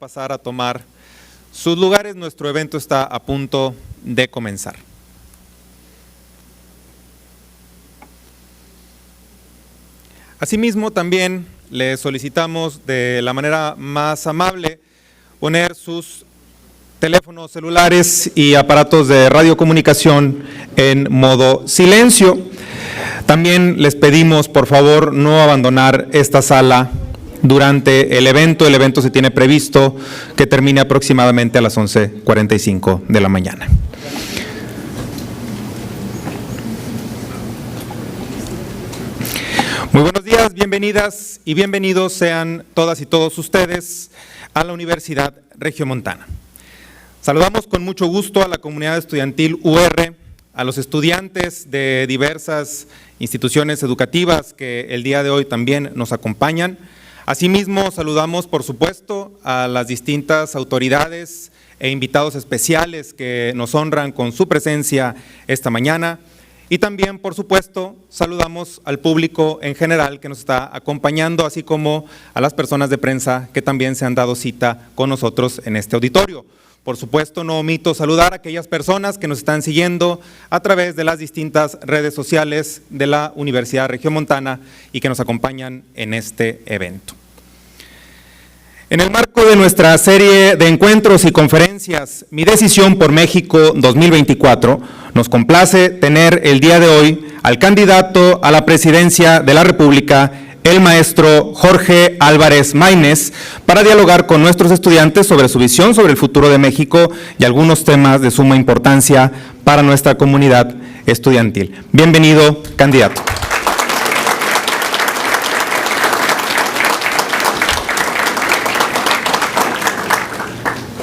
pasar a tomar sus lugares. Nuestro evento está a punto de comenzar. Asimismo, también les solicitamos de la manera más amable poner sus teléfonos celulares y aparatos de radiocomunicación en modo silencio. También les pedimos, por favor, no abandonar esta sala durante el evento. El evento se tiene previsto que termine aproximadamente a las 11:45 de la mañana. Muy buenos días, bienvenidas y bienvenidos sean todas y todos ustedes a la Universidad Regiomontana. Saludamos con mucho gusto a la comunidad estudiantil UR, a los estudiantes de diversas instituciones educativas que el día de hoy también nos acompañan. Asimismo, saludamos, por supuesto, a las distintas autoridades e invitados especiales que nos honran con su presencia esta mañana. Y también, por supuesto, saludamos al público en general que nos está acompañando, así como a las personas de prensa que también se han dado cita con nosotros en este auditorio. Por supuesto, no omito saludar a aquellas personas que nos están siguiendo a través de las distintas redes sociales de la Universidad Regiomontana y que nos acompañan en este evento. En el marco de nuestra serie de encuentros y conferencias, Mi Decisión por México 2024, nos complace tener el día de hoy al candidato a la presidencia de la República, el maestro Jorge Álvarez Maínez, para dialogar con nuestros estudiantes sobre su visión sobre el futuro de México y algunos temas de suma importancia para nuestra comunidad estudiantil. Bienvenido, candidato.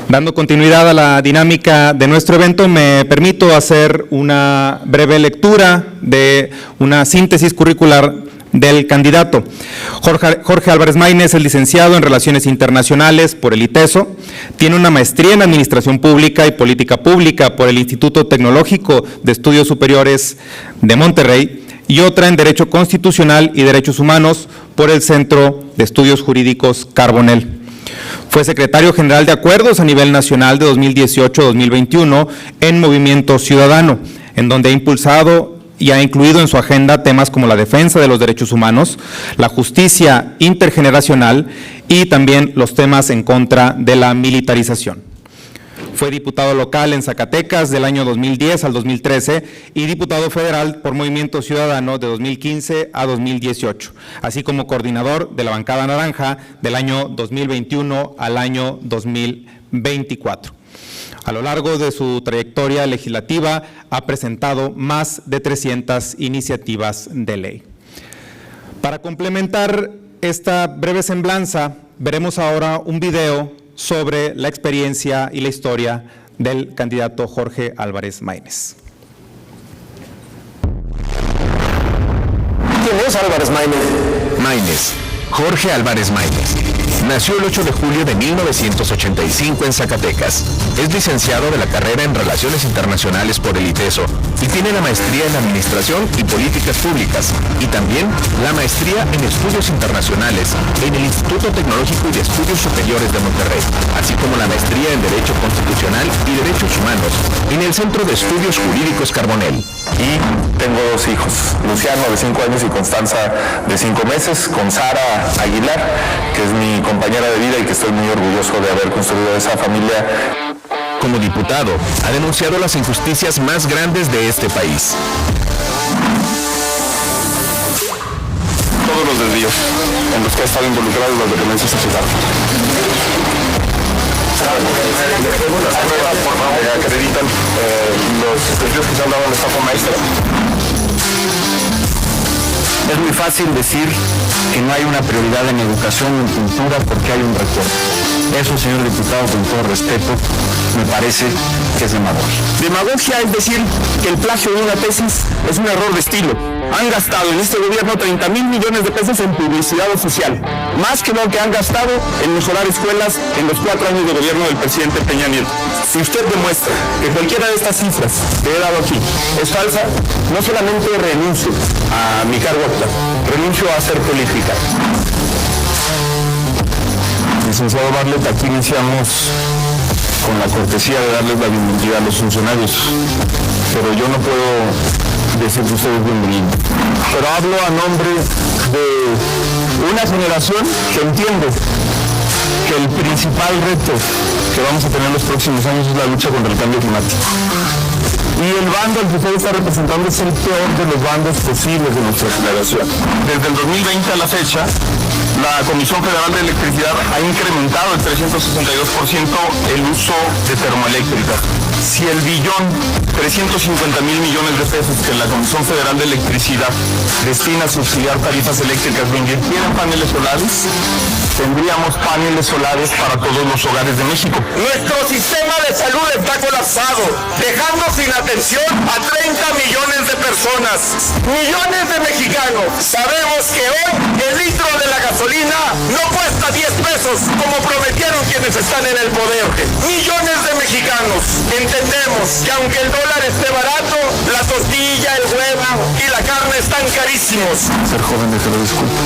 Dando continuidad a la dinámica de nuestro evento, me permito hacer una breve lectura de una síntesis curricular del candidato. Jorge Álvarez Maínez es licenciado en Relaciones Internacionales por el ITESO, tiene una maestría en Administración Pública y Política Pública por el Instituto Tecnológico de Estudios Superiores de Monterrey y otra en Derecho Constitucional y Derechos Humanos por el Centro de Estudios Jurídicos Carbonell. Fue secretario general de Acuerdos a nivel nacional de 2018-2021 en Movimiento Ciudadano, en donde ha impulsado y ha incluido en su agenda temas como la defensa de los derechos humanos, la justicia intergeneracional y también los temas en contra de la militarización. Fue diputado local en Zacatecas del año 2010 al 2013 y diputado federal por Movimiento Ciudadano de 2015 a 2018, así como coordinador de la bancada naranja del año 2021 al año 2024. A lo largo de su trayectoria legislativa ha presentado más de 300 iniciativas de ley. Para complementar esta breve semblanza, veremos ahora un video sobre la experiencia y la historia del candidato Jorge Álvarez Maínez. ¿Quién es Álvarez Maínez? Jorge Álvarez Maínez. Nació el 8 de julio de 1985 en Zacatecas. Es licenciado de la carrera en Relaciones Internacionales por el ITESO y tiene la maestría en Administración y Políticas Públicas y también la maestría en Estudios Internacionales en el Instituto Tecnológico y de Estudios Superiores de Monterrey, así como la maestría en Derecho Constitucional y Derechos Humanos en el Centro de Estudios Jurídicos Carbonell. Y tengo dos hijos, Luciano de 5 años y Constanza de 5 meses, con Sara Aguilar, que es mi compañera de vida y que estoy muy orgulloso de haber construido esa familia. Como diputado, ha denunciado las injusticias más grandes de este país. Todos los desvíos en los que ha estado involucrado los de violencia sexual. Las pruebas, por favor, que acreditan los desvíos que se han dado en el estafa maestra. Es muy fácil decir que no hay una prioridad en educación o en cultura porque hay un recorte. Eso, señor diputado, con todo respeto, me parece que es demagogia. Demagogia es decir que el plagio de una tesis es un error de estilo. Han gastado en este gobierno 30,000 millones de pesos en publicidad oficial, más que lo que han gastado en mejorar escuelas en los 4 años de gobierno del presidente Peña Nieto. Si usted demuestra que cualquiera de estas cifras que he dado aquí es falsa, no solamente renuncio a mi cargo actual, renuncio a hacer política. Licenciado Bartlett, aquí iniciamos con la cortesía de darles la bienvenida a los funcionarios, pero yo no puedo decir que ustedes bienvenidos. Pero hablo a nombre de una generación que entiende que el principal reto que vamos a tener en los próximos años es la lucha contra el cambio climático. Y el bando al que usted está representando es el peor de los bandos posibles de nuestra generación. Desde el 2020 a la fecha, la Comisión Federal de Electricidad ha incrementado el 362% el uso de termoeléctricas. Si el billón 350 mil millones de pesos que la Comisión Federal de Electricidad destina a subsidiar tarifas eléctricas lo invirtiera en paneles solares, tendríamos paneles solares para todos los hogares de México. Nuestro sistema de salud está colapsado, dejando sin atención a 30 millones de personas, millones de mexicanos. Sabemos que hoy el litro de la gasolina no cuesta 10 pesos como prometieron quienes están en el poder. Millones de mexicanos entendemos que aunque el dólar esté barato, la tortilla, el huevo y la carne están carísimos. Ser joven de que lo disculpo.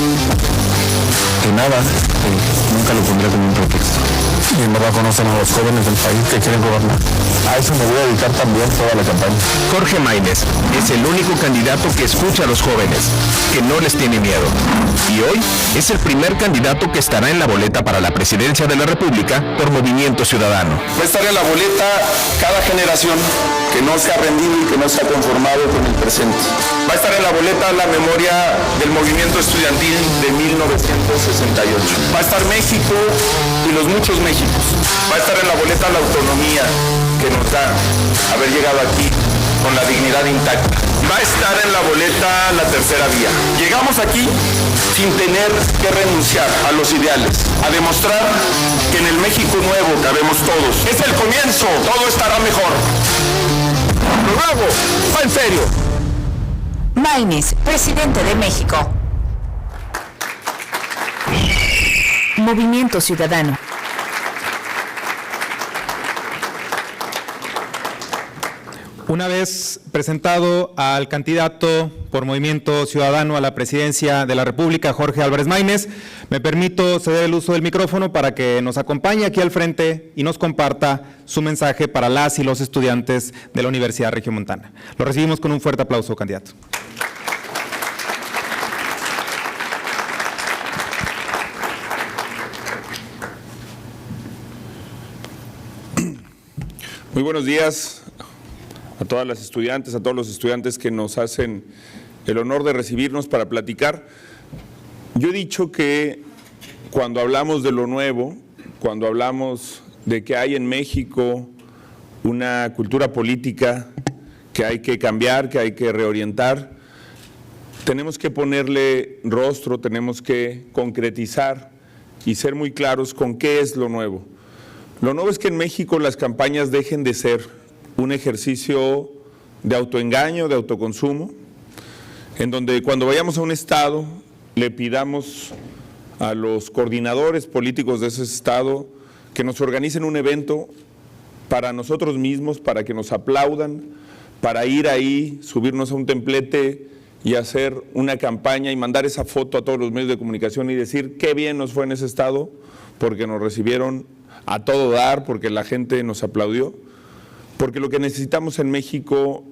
De nada, nunca lo pondré como un pretexto. Y en verdad conocen a los jóvenes del país que quieren gobernar. A eso me voy a dedicar también toda la campaña. Jorge Maínez es el único candidato que escucha a los jóvenes, que no les tiene miedo. Y hoy es el primer candidato que estará en la boleta para la presidencia de la República por Movimiento Ciudadano. Va a estar en la boleta cada generación que no se ha rendido y que no se ha conformado con el presente. Va a estar en la boleta la memoria del movimiento estudiantil de 1968. Va a estar México y los muchos Méxicos. Va a estar en la boleta la autonomía que nos da haber llegado aquí con la dignidad intacta. Va a estar en la boleta la tercera vía. Llegamos aquí sin tener que renunciar a los ideales, a demostrar que en el México nuevo cabemos todos. Es el comienzo, todo estará mejor. Lo nuevo, va en serio. Maínez, presidente de México. Movimiento Ciudadano. Una vez presentado al candidato por Movimiento Ciudadano a la presidencia de la República, Jorge Álvarez Maínez, me permito ceder el uso del micrófono para que nos acompañe aquí al frente y nos comparta su mensaje para las y los estudiantes de la Universidad Regiomontana. Lo recibimos con un fuerte aplauso, candidato. Muy buenos días a todas las estudiantes, a todos los estudiantes que nos hacen el honor de recibirnos para platicar. Yo he dicho que cuando hablamos de lo nuevo, cuando hablamos de que hay en México una cultura política que hay que cambiar, que hay que reorientar, tenemos que ponerle rostro, tenemos que concretizar y ser muy claros con qué es lo nuevo. Lo nuevo es que en México las campañas dejen de ser un ejercicio de autoengaño, de autoconsumo, en donde cuando vayamos a un estado le pidamos a los coordinadores políticos de ese estado que nos organicen un evento para nosotros mismos, para que nos aplaudan, para ir ahí, subirnos a un templete y hacer una campaña y mandar esa foto a todos los medios de comunicación y decir qué bien nos fue en ese estado porque nos recibieron a todo dar, porque la gente nos aplaudió, porque lo que necesitamos en México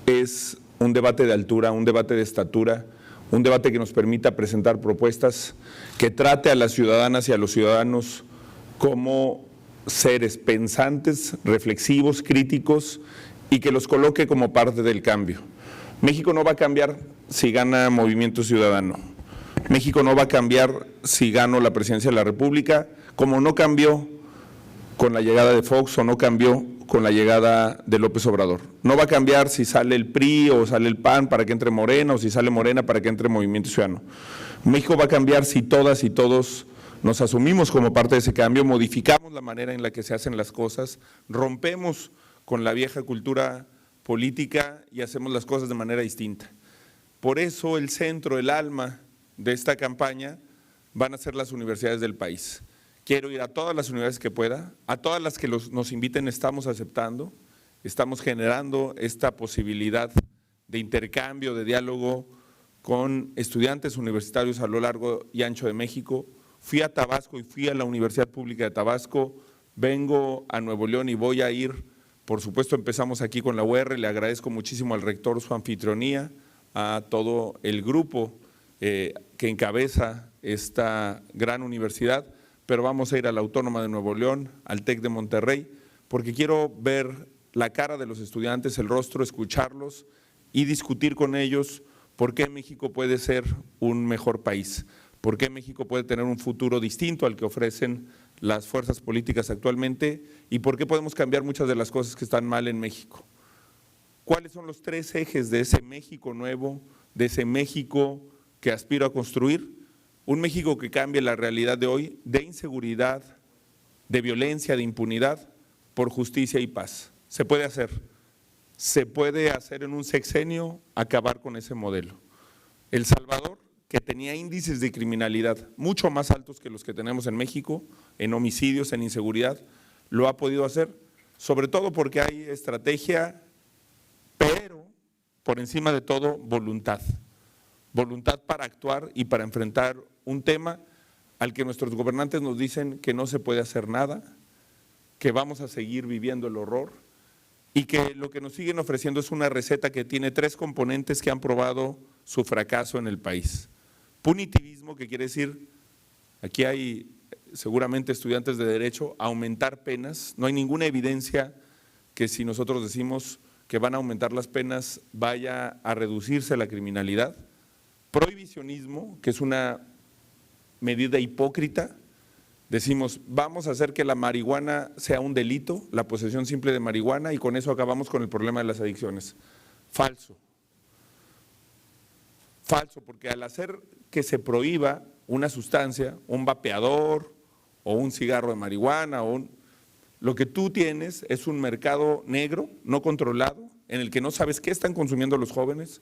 es un debate de altura, un debate de estatura, un debate que nos permita presentar propuestas que trate a las ciudadanas y a los ciudadanos como seres pensantes, reflexivos, críticos y que los coloque como parte del cambio. México no va a cambiar si gana Movimiento Ciudadano. México no va a cambiar si gano la presidencia de la República, como no cambió con la llegada de Fox o no cambió con la llegada de López Obrador. No va a cambiar si sale el PRI o sale el PAN para que entre Morena o si sale Morena para que entre Movimiento Ciudadano. México va a cambiar si todas y todos nos asumimos como parte de ese cambio, modificamos la manera en la que se hacen las cosas, rompemos con la vieja cultura política y hacemos las cosas de manera distinta. Por eso el centro, el alma de esta campaña van a ser las universidades del país. Quiero ir a todas las universidades que pueda, a todas las que nos inviten estamos aceptando, estamos generando esta posibilidad de intercambio, de diálogo con estudiantes universitarios a lo largo y ancho de México. fui a Tabasco y fui a la Universidad Pública de Tabasco, vengo a Nuevo León y voy a ir, por supuesto empezamos aquí con la UR, le agradezco muchísimo al rector su anfitrionía, a todo el grupo que encabeza esta gran universidad, pero vamos a ir a la Autónoma de Nuevo León, al TEC de Monterrey, porque quiero ver la cara de los estudiantes, el rostro, escucharlos y discutir con ellos por qué México puede ser un mejor país, por qué México puede tener un futuro distinto al que ofrecen las fuerzas políticas actualmente y por qué podemos cambiar muchas de las cosas que están mal en México. ¿Cuáles son los 3 ejes de ese México nuevo, de ese México que aspiro a construir? Un México que cambie la realidad de hoy, de inseguridad, de violencia, de impunidad, por justicia y paz. Se puede hacer en un sexenio, acabar con ese modelo. El Salvador, que tenía índices de criminalidad mucho más altos que los que tenemos en México, en homicidios, en inseguridad, lo ha podido hacer, sobre todo porque hay estrategia, pero por encima de todo voluntad. Voluntad para actuar y para enfrentar un tema al que nuestros gobernantes nos dicen que no se puede hacer nada, que vamos a seguir viviendo el horror y que lo que nos siguen ofreciendo es una receta que tiene 3 componentes que han probado su fracaso en el país. Punitivismo, que quiere decir, aquí hay seguramente estudiantes de derecho, aumentar penas, no hay ninguna evidencia que si nosotros decimos que van a aumentar las penas vaya a reducirse la criminalidad. Prohibicionismo, que es una medida hipócrita, decimos vamos a hacer que la marihuana sea un delito, la posesión simple de marihuana y con eso acabamos con el problema de las adicciones. Falso. Falso, porque al hacer que se prohíba una sustancia, un vapeador o un cigarro de marihuana, lo que tú tienes es un mercado negro, no controlado, en el que no sabes qué están consumiendo los jóvenes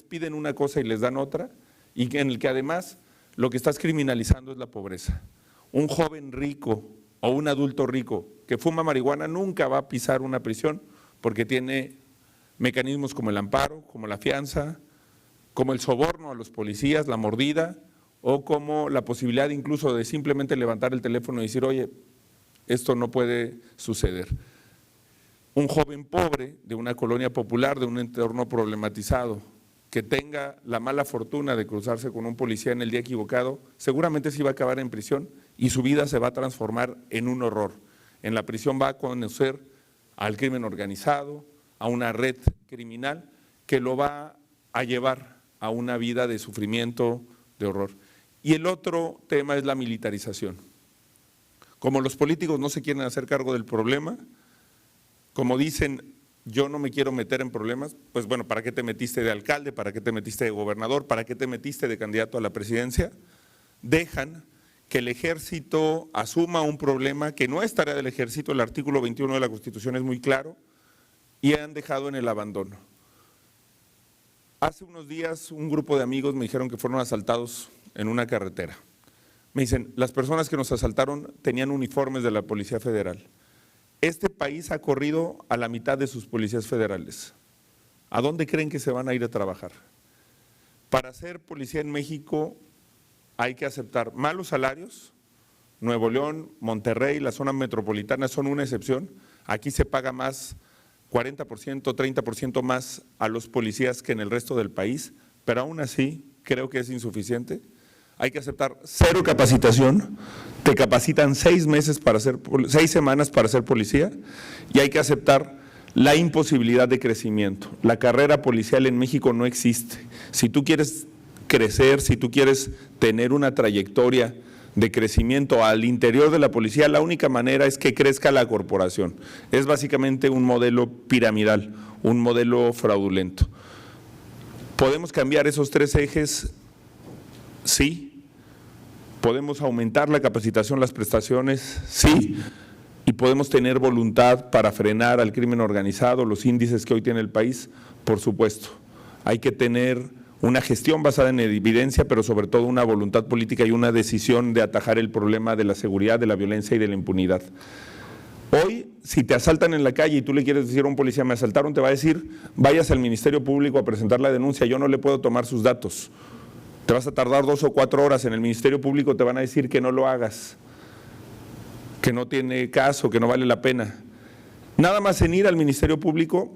piden una cosa y les dan otra, y en el que además lo que estás criminalizando es la pobreza. Un joven rico o un adulto rico que fuma marihuana nunca va a pisar una prisión porque tiene mecanismos como el amparo, como la fianza, como el soborno a los policías, la mordida, o como la posibilidad incluso de simplemente levantar el teléfono y decir, oye, esto no puede suceder. Un joven pobre de una colonia popular, de un entorno problematizado, que tenga la mala fortuna de cruzarse con un policía en el día equivocado, seguramente sí va a acabar en prisión y su vida se va a transformar en un horror. En la prisión va a conocer al crimen organizado, a una red criminal que lo va a llevar a una vida de sufrimiento, de horror. Y el otro tema es la militarización. Como los políticos no se quieren hacer cargo del problema, como dicen, yo no me quiero meter en problemas, pues bueno, ¿para qué te metiste de alcalde? ¿Para qué te metiste de gobernador? ¿Para qué te metiste de candidato a la presidencia? Dejan que el ejército asuma un problema que no es tarea del ejército, el artículo 21 de la Constitución es muy claro, y han dejado en el abandono. Hace unos días un grupo de amigos me dijeron que fueron asaltados en una carretera. Me dicen, las personas que nos asaltaron tenían uniformes de la Policía Federal. Este país ha corrido a la mitad de sus policías federales. ¿A dónde creen que se van a ir a trabajar? Para ser policía en México hay que aceptar malos salarios. Nuevo León, Monterrey, la zona metropolitana son una excepción. Aquí se paga más, 40%, 30% más a los policías que en el resto del país, pero aún así creo que es insuficiente. Hay que aceptar 0 capacitación, te capacitan 6 semanas para ser policía y hay que aceptar la imposibilidad de crecimiento. La carrera policial en México no existe. Si tú quieres crecer, si tú quieres tener una trayectoria de crecimiento al interior de la policía, la única manera es que crezca la corporación. Es básicamente un modelo piramidal, un modelo fraudulento. ¿Podemos cambiar esos 3 ejes? Sí. ¿Podemos aumentar la capacitación, las prestaciones? Sí. ¿Y podemos tener voluntad para frenar al crimen organizado, los índices que hoy tiene el país? Por supuesto. Hay que tener una gestión basada en evidencia, pero sobre todo una voluntad política y una decisión de atajar el problema de la seguridad, de la violencia y de la impunidad. Hoy, si te asaltan en la calle y tú le quieres decir a un policía, me asaltaron, te va a decir, vayas al Ministerio Público a presentar la denuncia, yo no le puedo tomar sus datos. te vas a tardar 2 o 4 horas, en el Ministerio Público te van a decir que no lo hagas, que no tiene caso, que no vale la pena. Nada más en ir al Ministerio Público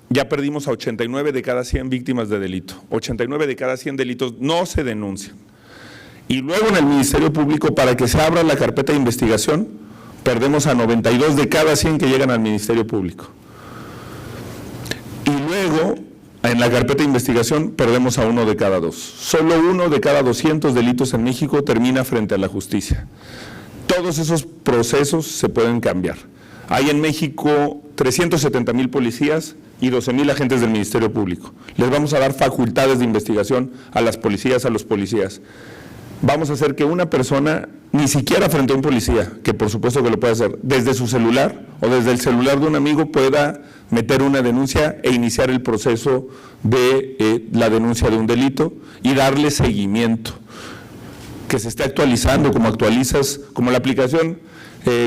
ya perdimos a 89 de cada 100 víctimas de delito. 89 de cada 100 delitos no se denuncian. Y luego en el Ministerio Público, para que se abra la carpeta de investigación, perdemos a 92 de cada 100 que llegan al Ministerio Público. Y luego, en la carpeta de investigación, perdemos a 1 de cada 2. Solo 1 de cada 200 delitos en México termina frente a la justicia. Todos esos procesos se pueden cambiar. Hay en México 370,000 policías y 12,000 agentes del Ministerio Público. Les vamos a dar facultades de investigación a las policías, a los policías. Vamos a hacer que una persona, ni siquiera frente a un policía, que por supuesto que lo puede hacer, desde su celular o desde el celular de un amigo pueda meter una denuncia e iniciar el proceso de la denuncia de un delito y darle seguimiento. Que se esté actualizando, como actualizas, como la aplicación,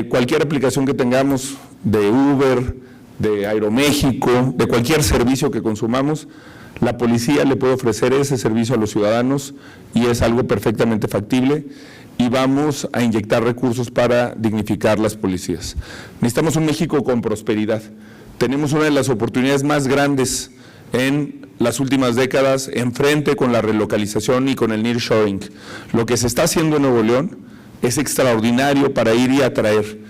cualquier aplicación que tengamos de Uber, de Aeroméxico, de cualquier servicio que consumamos, la policía le puede ofrecer ese servicio a los ciudadanos y es algo perfectamente factible y vamos a inyectar recursos para dignificar las policías. Necesitamos un México con prosperidad. Tenemos una de las oportunidades más grandes en las últimas décadas, enfrente con la relocalización y con el nearshoring. Lo que se está haciendo en Nuevo León es extraordinario para ir y atraer.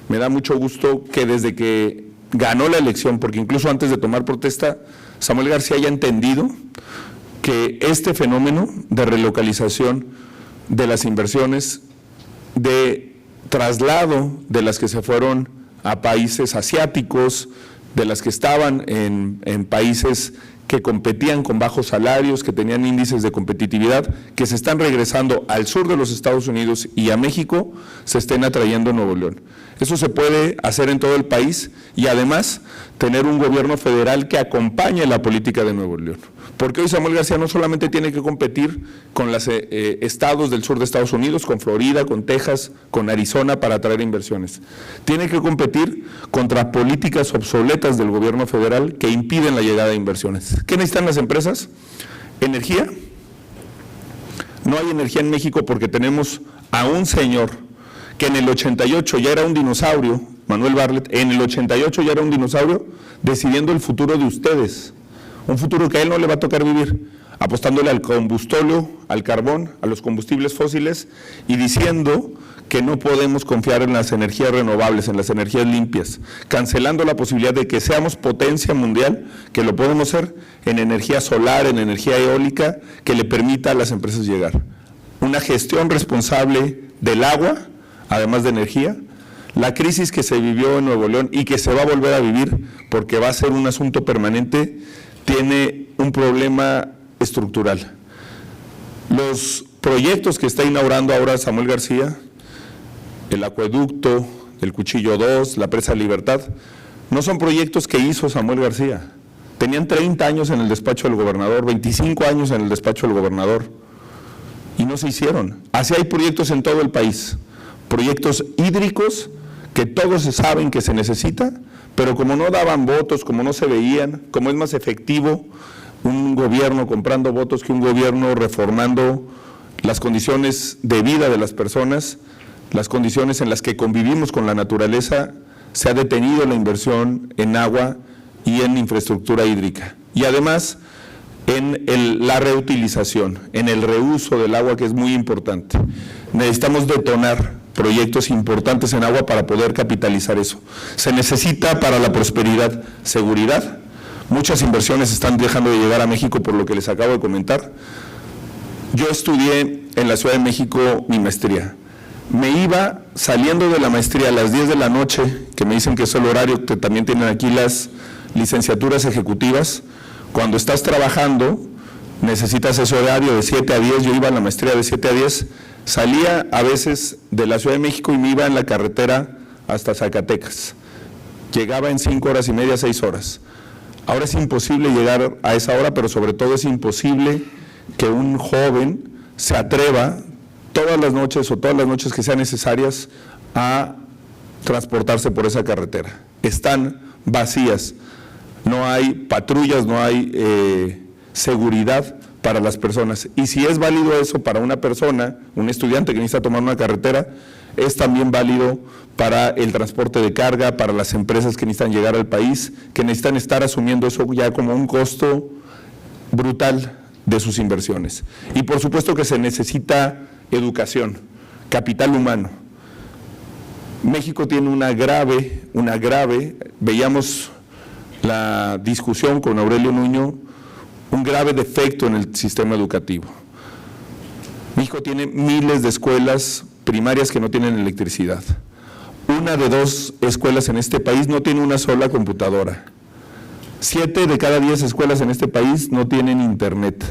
Me da mucho gusto que desde que ganó la elección, porque incluso antes de tomar protesta, Samuel García haya entendido que este fenómeno de relocalización de las inversiones, de traslado de las que se fueron a países asiáticos, de las que estaban en países que competían con bajos salarios, que tenían índices de competitividad, que se están regresando al sur de los Estados Unidos y a México, se estén atrayendo a Nuevo León. Eso se puede hacer en todo el país y además tener un gobierno federal que acompañe la política de Nuevo León. Porque hoy Samuel García no solamente tiene que competir con los estados del sur de Estados Unidos, con Florida, con Texas, con Arizona para atraer inversiones. Tiene que competir contra políticas obsoletas del gobierno federal que impiden la llegada de inversiones. ¿Qué necesitan las empresas? Energía. No hay energía en México porque tenemos a un señor que en el 88 ya era un dinosaurio, Manuel Bartlett, en el 88 ya era un dinosaurio decidiendo el futuro de ustedes. Un futuro que a él no le va a tocar vivir, apostándole al combustóleo, al carbón, a los combustibles fósiles y diciendo que no podemos confiar en las energías renovables, en las energías limpias, cancelando la posibilidad de que seamos potencia mundial, que lo podemos ser en energía solar, en energía eólica, que le permita a las empresas llegar. Una gestión responsable del agua, además de energía, la crisis que se vivió en Nuevo León y que se va a volver a vivir porque va a ser un asunto permanente, tiene un problema estructural. Los proyectos que está inaugurando ahora Samuel García, el acueducto, el Cuchillo 2, la Presa Libertad, no son proyectos que hizo Samuel García. Tenían 30 años en el despacho del gobernador, 25 años en el despacho del gobernador y no se hicieron. Así hay proyectos en todo el país, proyectos hídricos que todos saben que se necesita, pero como no daban votos, como no se veían, como es más efectivo un gobierno comprando votos que un gobierno reformando las condiciones de vida de las personas, las condiciones en las que convivimos con la naturaleza, se ha detenido la inversión en agua y en infraestructura hídrica. Y además en la reutilización, en el reuso del agua, que es muy importante. Necesitamos detonar proyectos importantes en agua para poder capitalizar eso. Se necesita para la prosperidad seguridad. Muchas inversiones están dejando de llegar a México por lo que les acabo de comentar. Yo estudié en la Ciudad de México mi maestría. Me iba saliendo de la maestría a las 10 de la noche, que me dicen que es el horario que también tienen aquí las licenciaturas ejecutivas. Cuando estás trabajando, necesitas ese horario de 7 a 10, yo iba a la maestría de 7 a 10, salía a veces de la Ciudad de México y me iba en la carretera hasta Zacatecas. Llegaba en 5 horas y media, 6 horas. Ahora es imposible llegar a esa hora, pero sobre todo es imposible que un joven se atreva todas las noches o todas las noches que sean necesarias a transportarse por esa carretera. Están vacías, no hay patrullas, no hay seguridad para las personas. Y si es válido eso para una persona, un estudiante que necesita tomar una carretera, es también válido para el transporte de carga, para las empresas que necesitan llegar al país, que necesitan estar asumiendo eso ya como un costo brutal de sus inversiones. Y por supuesto que se necesita educación, capital humano. México tiene una grave, veíamos la discusión con Aurelio Nuño, un grave defecto en el sistema educativo. México tiene miles de escuelas primarias que no tienen electricidad. 1 de 2 escuelas en este país no tiene una sola computadora. 7 de cada 10 escuelas en este país no tienen internet.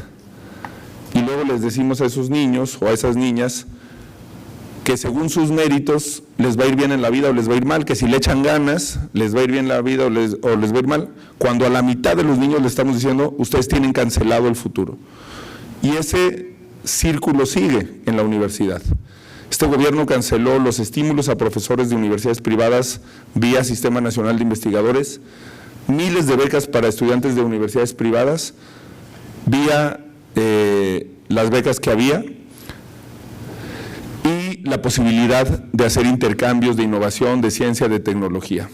Y luego les decimos a esos niños o a esas niñas que según sus méritos les va a ir bien en la vida o les va a ir mal, que si le echan ganas les va a ir bien en la vida o les va a ir mal, cuando a la mitad de los niños le estamos diciendo, ustedes tienen cancelado el futuro. Y ese círculo sigue en la universidad. Este gobierno canceló los estímulos a profesores de universidades privadas vía Sistema Nacional de Investigadores, miles de becas para estudiantes de universidades privadas vía las becas que había, y la posibilidad de hacer intercambios de innovación, de ciencia, de tecnología.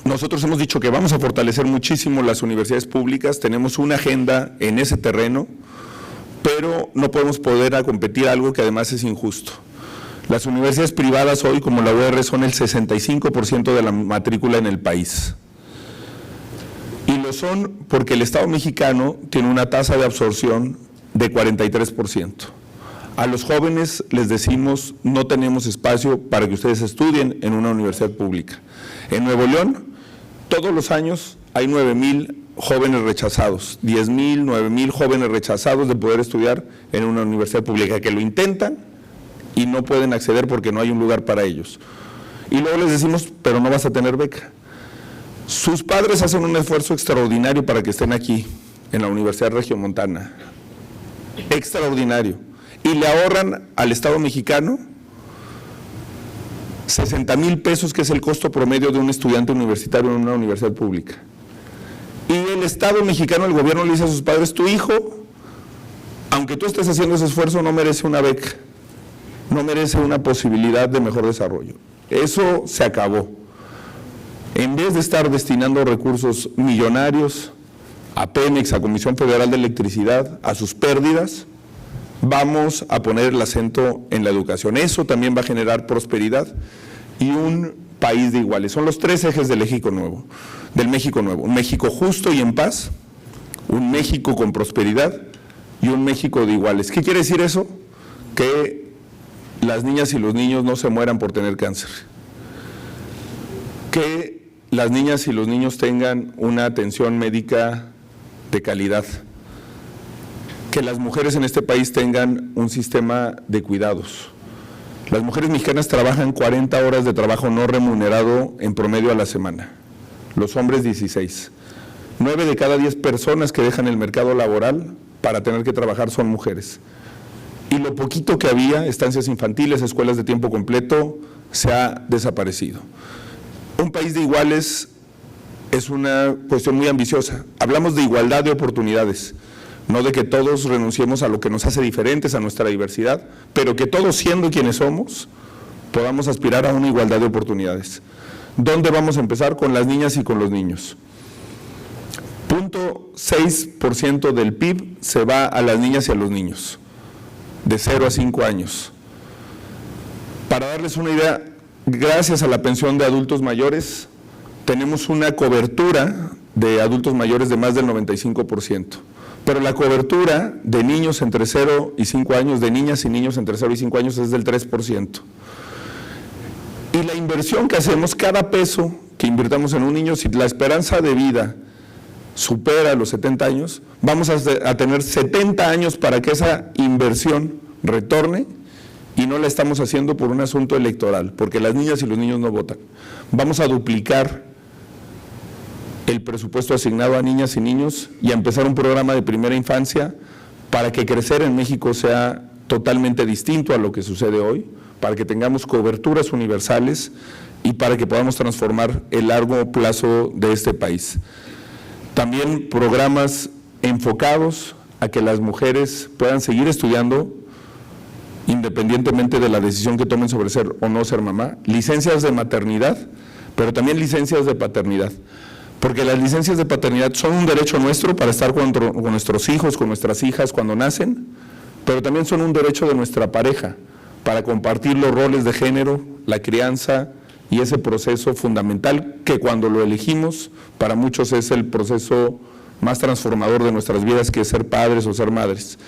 Nosotros hemos dicho que vamos a fortalecer muchísimo las universidades públicas, tenemos una agenda en ese terreno, pero no podemos poder competir algo que además es injusto. Las universidades privadas hoy, como la UR, son el 65% de la matrícula en el país. Y lo son porque el Estado mexicano tiene una tasa de absorción de 43%. A los jóvenes les decimos, no tenemos espacio para que ustedes estudien en una universidad pública. En Nuevo León, todos los años hay 9,000 jóvenes rechazados, 10,000, 9,000 jóvenes rechazados de poder estudiar en una universidad pública, que lo intentan y no pueden acceder porque no hay un lugar para ellos. Y luego les decimos, pero no vas a tener beca. Sus padres hacen un esfuerzo extraordinario para que estén aquí, en la Universidad Regiomontana. Extraordinario. Y le ahorran al Estado mexicano 60,000 pesos, que es el costo promedio de un estudiante universitario en una universidad pública. Y el Estado mexicano, el gobierno le dice a sus padres, tu hijo, aunque tú estés haciendo ese esfuerzo, no merece una beca, no merece una posibilidad de mejor desarrollo. Eso se acabó. En vez de estar destinando recursos millonarios a Pemex, a Comisión Federal de Electricidad, a sus pérdidas, vamos a poner el acento en la educación. Eso también va a generar prosperidad y un país de iguales. Son los 3 ejes del México Nuevo. Un México justo y en paz, un México con prosperidad y un México de iguales. ¿Qué quiere decir eso? Que las niñas y los niños no se mueran por tener cáncer. Que las niñas y los niños tengan una atención médica de calidad. Que las mujeres en este país tengan un sistema de cuidados. Las mujeres mexicanas trabajan 40 horas de trabajo no remunerado en promedio a la semana, los hombres 16. 9 de cada 10 personas que dejan el mercado laboral para tener que trabajar son mujeres. Y lo poquito que había, estancias infantiles, escuelas de tiempo completo, se ha desaparecido. Un país de iguales es una cuestión muy ambiciosa. Hablamos de igualdad de oportunidades. No de que todos renunciemos a lo que nos hace diferentes, a nuestra diversidad, pero que todos, siendo quienes somos, podamos aspirar a una igualdad de oportunidades. ¿Dónde vamos a empezar? Con las niñas y con los niños. 0.6% del PIB se va a las niñas y a los niños, de 0 a 5 años. Para darles una idea, gracias a la pensión de adultos mayores, tenemos una cobertura de adultos mayores de más del 95%. Pero la cobertura de niños entre 0 y 5 años, de niñas y niños entre 0 y 5 años es del 3%. Y la inversión que hacemos, cada peso que invirtamos en un niño, si la esperanza de vida supera los 70 años, vamos a tener 70 años para que esa inversión retorne, y no la estamos haciendo por un asunto electoral, porque las niñas y los niños no votan. Vamos a duplicar el presupuesto asignado a niñas y niños y a empezar un programa de primera infancia para que crecer en México sea totalmente distinto a lo que sucede hoy, para que tengamos coberturas universales y para que podamos transformar el largo plazo de este país. También programas enfocados a que las mujeres puedan seguir estudiando independientemente de la decisión que tomen sobre ser o no ser mamá, licencias de maternidad, pero también licencias de paternidad, porque las licencias de paternidad son un derecho nuestro para estar con nuestros hijos, con nuestras hijas cuando nacen, pero también son un derecho de nuestra pareja para compartir los roles de género, la crianza y ese proceso fundamental que cuando lo elegimos para muchos es el proceso más transformador de nuestras vidas, que es ser padres o ser madres.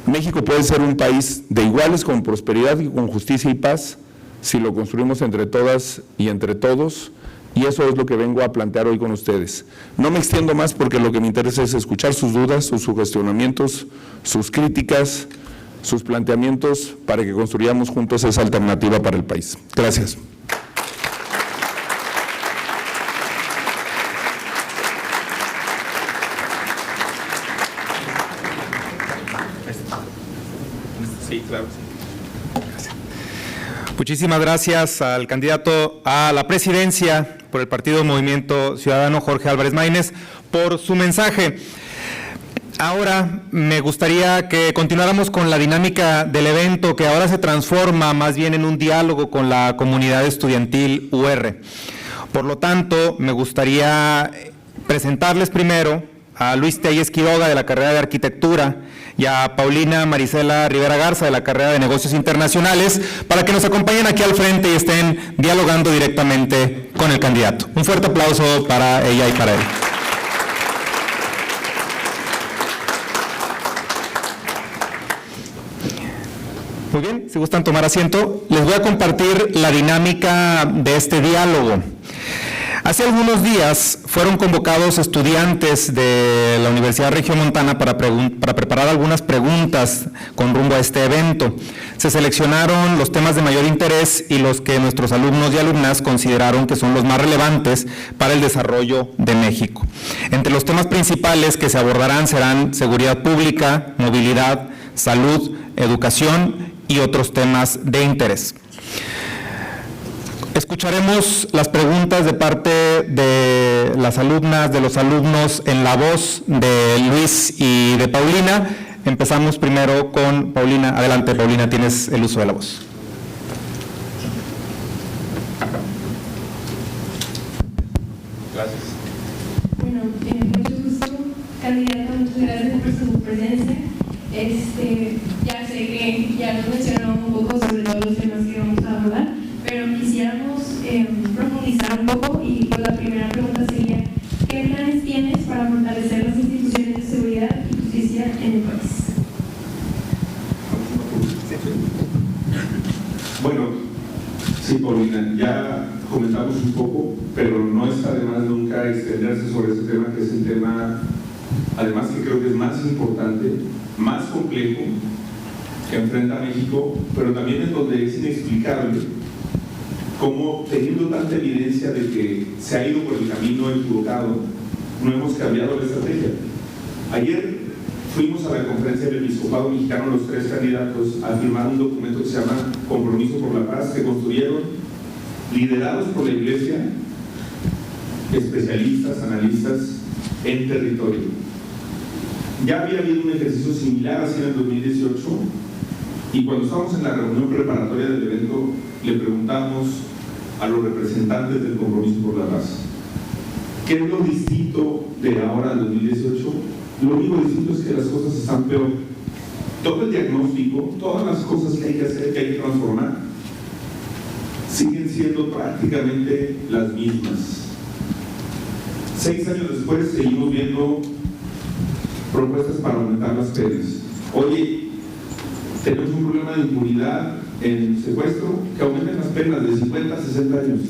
México puede ser un país de iguales con prosperidad y con justicia y paz si lo construimos entre todas y entre todos, y eso es lo que vengo a plantear hoy con ustedes. No me extiendo más porque lo que me interesa es escuchar sus dudas, sus sugestionamientos, sus críticas, sus planteamientos para que construyamos juntos esa alternativa para el país. Gracias. Sí, claro. Gracias. Muchísimas gracias al candidato a la presidencia por el Partido Movimiento Ciudadano, Jorge Álvarez Maínez, por su mensaje. Ahora me gustaría que continuáramos con la dinámica del evento, que ahora se transforma más bien en un diálogo con la comunidad estudiantil UR. Por lo tanto, me gustaría presentarles primero a Luis Telles Quiroga, de la carrera de Arquitectura, y a Paulina Marisela Rivera Garza, de la carrera de Negocios Internacionales, para que nos acompañen aquí al frente y estén dialogando directamente con el candidato. Un fuerte aplauso para ella y para él. Muy bien, si gustan tomar asiento, les voy a compartir la dinámica de este diálogo. Hace algunos días fueron convocados estudiantes de la Universidad Regiomontana para preparar algunas preguntas con rumbo a este evento. Se seleccionaron los temas de mayor interés y los que nuestros alumnos y alumnas consideraron que son los más relevantes para el desarrollo de México. Entre los temas principales que se abordarán serán seguridad pública, movilidad, salud, educación y otros temas de interés. Escucharemos las preguntas de parte de las alumnas, de los alumnos, en la voz de Luis y de Paulina. Empezamos primero con Paulina. Adelante, Paulina, tienes el uso de la voz. Gracias. Bueno, mucho gusto, candidato, muchas gracias por su presencia. Ya sé que ya nos mencionó un poco sobre todos los temas que vamos a abordar, pero quisiéramos profundizar un poco y pues la primera pregunta sería: ¿qué planes tienes para fortalecer las instituciones de seguridad y justicia en el país? Bueno, sí, Paulina, ya comentamos un poco, pero no está de más nunca extenderse sobre ese tema, que es el tema, además, que creo que es más importante, más complejo, que enfrenta a México, pero también es donde es inexplicable cómo, teniendo tanta evidencia de que se ha ido por el camino equivocado, no hemos cambiado la estrategia. Ayer fuimos a la conferencia del Episcopado Mexicano, los tres candidatos, a firmar un documento que se llama Compromiso por la Paz, que construyeron, liderados por la Iglesia, especialistas, analistas en territorio. Ya había habido un ejercicio similar así en el 2018, y cuando estábamos en la reunión preparatoria del evento, le preguntamos a los representantes del Compromiso por la Paz: ¿qué es lo distinto de ahora al 2018? Lo único distinto es que las cosas están peor. Todo el diagnóstico, todas las cosas que hay que hacer, que hay que transformar, siguen siendo prácticamente las mismas. 6 años después seguimos viendo propuestas para aumentar las penas. Oye, tenemos un problema de impunidad en secuestro, que aumenten las penas de 50 a 60 años.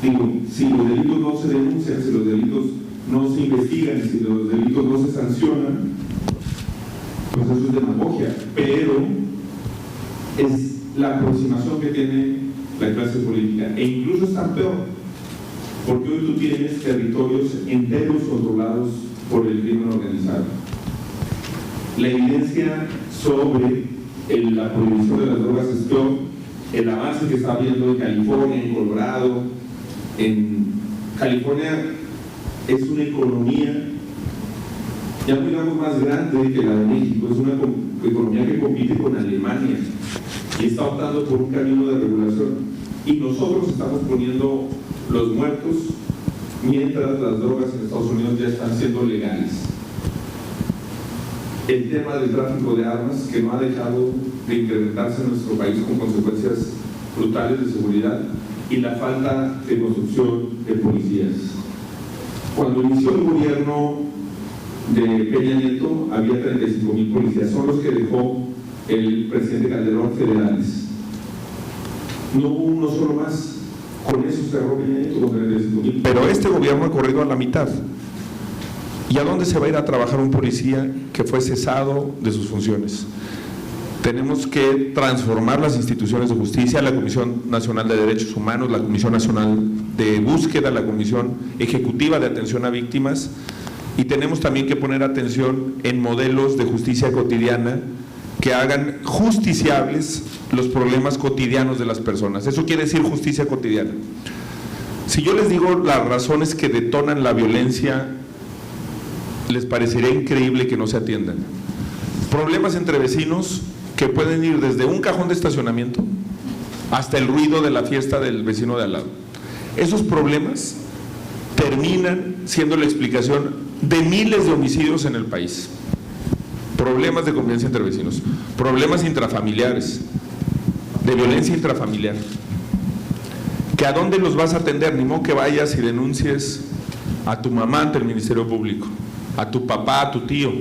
Digo, si los delitos no se denuncian, si los delitos no se investigan, si los delitos no se sancionan, pues eso es demagogia, pero es la aproximación que tiene la clase política, e incluso está peor, porque hoy tú tienes territorios enteros controlados por el crimen organizado. La evidencia sobre la prohibición de las drogas es peor. El avance que está habiendo en California, en Colorado, en California es una economía ya digamos más grande que la de México, es una economía que compite con Alemania y está optando por un camino de regulación, y nosotros estamos poniendo los muertos mientras las drogas en Estados Unidos ya están siendo legales. El tema del tráfico de armas, que no ha dejado de incrementarse en nuestro país con consecuencias brutales de seguridad, y la falta de construcción de policías. Cuando inició el gobierno de Peña Nieto había 35,000 policías, son los que dejó el presidente Calderón federales. No hubo uno solo más, con eso cerró Peña Nieto con 35,000. Pero este gobierno ha corrido a la mitad. ¿Y a dónde se va a ir a trabajar un policía que fue cesado de sus funciones? Tenemos que transformar las instituciones de justicia, la Comisión Nacional de Derechos Humanos, la Comisión Nacional de Búsqueda, la Comisión Ejecutiva de Atención a Víctimas, y tenemos también que poner atención en modelos de justicia cotidiana que hagan justiciables los problemas cotidianos de las personas. Eso quiere decir justicia cotidiana. Si yo les digo las razones que detonan la violencia, les parecería increíble que no se atiendan. Problemas entre vecinos que pueden ir desde un cajón de estacionamiento hasta el ruido de la fiesta del vecino de al lado. Esos problemas terminan siendo la explicación de miles de homicidios en el país. Problemas de convivencia entre vecinos, problemas intrafamiliares, de violencia intrafamiliar. ¿Que a dónde los vas a atender? Ni modo que vayas y denuncies a tu mamá ante el Ministerio Público, a tu papá, a tu tío.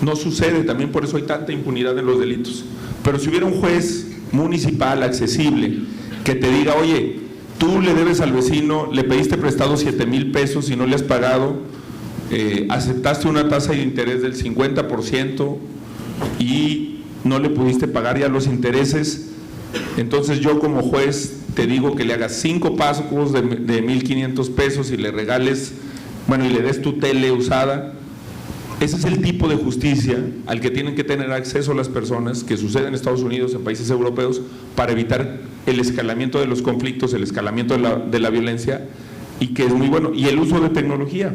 No sucede, también por eso hay tanta impunidad en los delitos. Pero si hubiera un juez municipal accesible que te diga, oye, tú le debes al vecino, le pediste prestado 7,000 pesos y no le has pagado, aceptaste una tasa de interés del 50% y no le pudiste pagar ya los intereses, entonces yo como juez te digo que le hagas 5 pagos de 1,500 pesos y le regales, bueno, y le des tu tele usada. Ese es el tipo de justicia al que tienen que tener acceso las personas, que sucede en Estados Unidos, en países europeos, para evitar el escalamiento de los conflictos, el escalamiento de la violencia, y que es muy bueno. Y el uso de tecnología.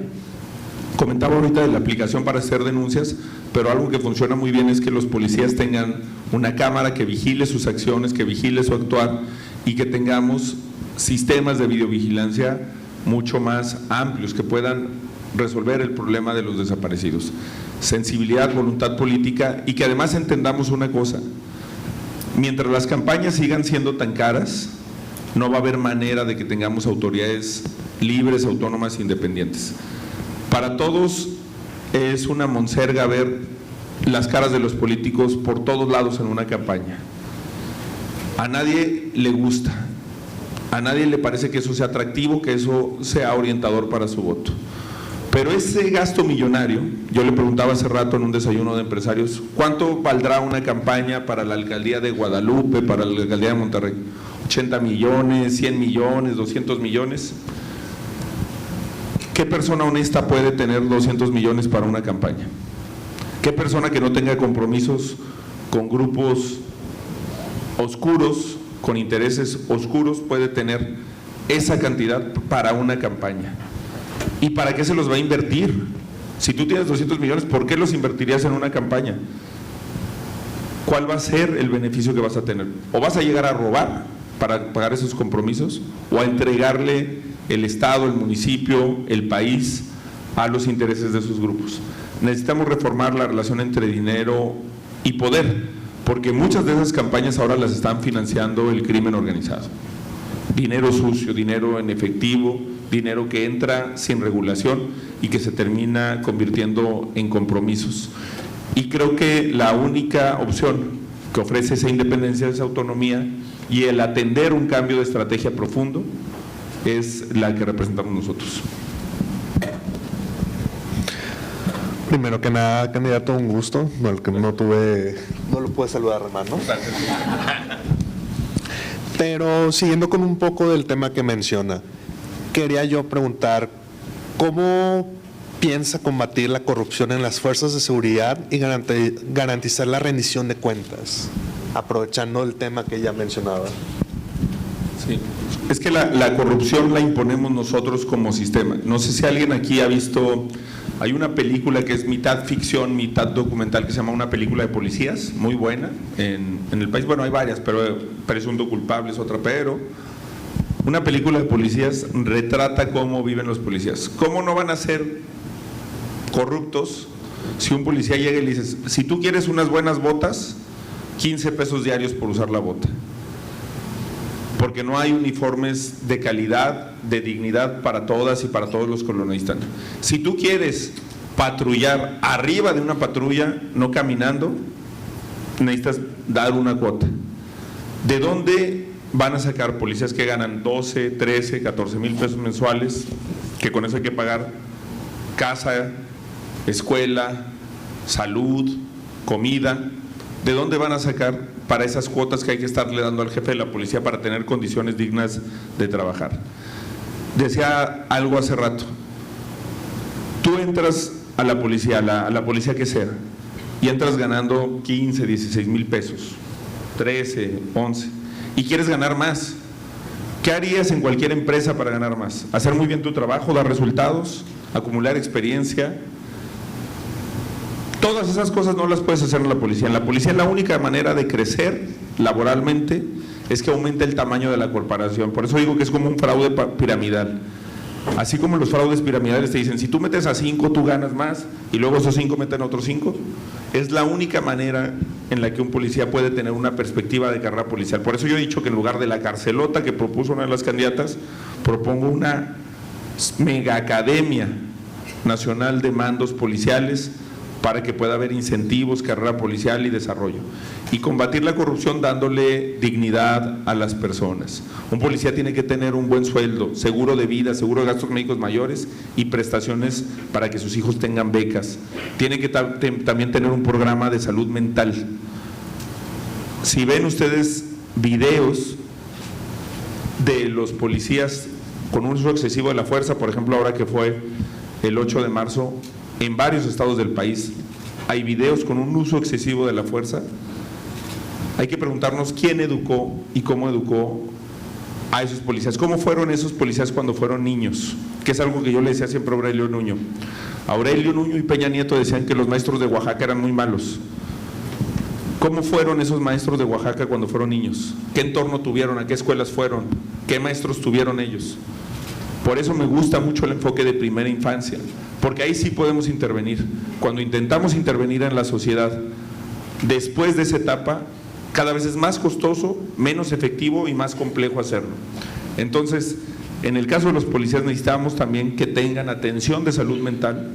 Comentaba ahorita de la aplicación para hacer denuncias, pero algo que funciona muy bien es que los policías tengan una cámara que vigile sus acciones, que vigile su actuar, y que tengamos sistemas de videovigilancia mucho más amplios que puedan resolver el problema de los desaparecidos. Sensibilidad, voluntad política, y que además entendamos una cosa: mientras las campañas sigan siendo tan caras, no va a haber manera de que tengamos autoridades libres, autónomas, independientes. Para todos es una monserga ver las caras de los políticos por todos lados en una campaña. A nadie le gusta, a nadie le parece que eso sea atractivo, que eso sea orientador para su voto. Pero ese gasto millonario, yo le preguntaba hace rato en un desayuno de empresarios, ¿cuánto valdrá una campaña para la alcaldía de Guadalupe, para la alcaldía de Monterrey? 80 millones, 100 millones, 200 millones. ¿Qué persona honesta puede tener 200 millones para una campaña? ¿Qué persona que no tenga compromisos con grupos oscuros, con intereses oscuros, puede tener esa cantidad para una campaña? ¿Y para qué se los va a invertir? Si tú tienes 200 millones, ¿por qué los invertirías en una campaña? ¿Cuál va a ser el beneficio que vas a tener? ¿O vas a llegar a robar para pagar esos compromisos? ¿O a entregarle el Estado, el municipio, el país a los intereses de esos grupos? Necesitamos reformar la relación entre dinero y poder, porque muchas de esas campañas ahora las están financiando el crimen organizado. Dinero sucio, dinero en efectivo, dinero que entra sin regulación y que se termina convirtiendo en compromisos. Y creo que la única opción que ofrece esa independencia, esa autonomía y el atender un cambio de estrategia profundo es la que representamos nosotros. Primero que nada, candidato, un gusto. No lo pude saludar, hermano. Pero siguiendo con un poco del tema que menciona, quería yo preguntar, ¿cómo piensa combatir la corrupción en las fuerzas de seguridad y garantizar la rendición de cuentas? Aprovechando el tema que ya mencionaba. Sí, es que la corrupción la imponemos nosotros como sistema. No sé si alguien aquí ha visto Hay una película que es mitad ficción, mitad documental, que se llama Una película de policías, muy buena en el país. Bueno, hay varias, pero Presunto culpable es otra, pero una película de policías retrata cómo viven los policías. ¿Cómo no van a ser corruptos si un policía llega y le dices, si tú quieres unas buenas botas, 15 pesos diarios por usar la bota? Porque no hay uniformes de calidad, de dignidad para todas y para todos los que lo necesitan. Si tú quieres patrullar arriba de una patrulla, no caminando, necesitas dar una cuota. ¿De dónde van a sacar policías que ganan 12, 13, 14 mil pesos mensuales, que con eso hay que pagar casa, escuela, salud, comida? ¿De dónde van a sacar para esas cuotas que hay que estarle dando al jefe de la policía para tener condiciones dignas de trabajar? Decía algo hace rato, tú entras a la policía, a la policía que sea, y entras ganando 15, 16 mil pesos, 13, 11, y quieres ganar más. ¿Qué harías en cualquier empresa para ganar más? Hacer muy bien tu trabajo, dar resultados, acumular experiencia. Todas esas cosas no las puedes hacer en la policía. En la policía la única manera de crecer laboralmente es que aumente el tamaño de la corporación. Por eso digo que es como un fraude piramidal. Así como los fraudes piramidales te dicen, si tú metes a 5 tú ganas más y luego esos 5 meten a otros 5, es la única manera en la que un policía puede tener una perspectiva de carrera policial. Por eso yo he dicho que en lugar de la carcelota que propuso una de las candidatas, propongo una mega academia nacional de mandos policiales para que pueda haber incentivos, carrera policial y desarrollo. Y combatir la corrupción dándole dignidad a las personas. Un policía tiene que tener un buen sueldo, seguro de vida, seguro de gastos médicos mayores y prestaciones para que sus hijos tengan becas. Tiene que también tener un programa de salud mental. Si ven ustedes videos de los policías con un uso excesivo de la fuerza, por ejemplo ahora que fue el 8 de marzo, en varios estados del país hay videos con un uso excesivo de la fuerza. Hay que preguntarnos quién educó y cómo educó a esos policías. ¿Cómo fueron esos policías cuando fueron niños? Que es algo que yo le decía siempre a Aurelio Nuño. Aurelio Nuño y Peña Nieto decían que los maestros de Oaxaca eran muy malos. ¿Cómo fueron esos maestros de Oaxaca cuando fueron niños? ¿Qué entorno tuvieron? ¿A qué escuelas fueron? ¿Qué maestros tuvieron ellos? Por eso me gusta mucho el enfoque de primera infancia, porque ahí sí podemos intervenir. Cuando intentamos intervenir en la sociedad, después de esa etapa, cada vez es más costoso, menos efectivo y más complejo hacerlo. Entonces, en el caso de los policías necesitamos también que tengan atención de salud mental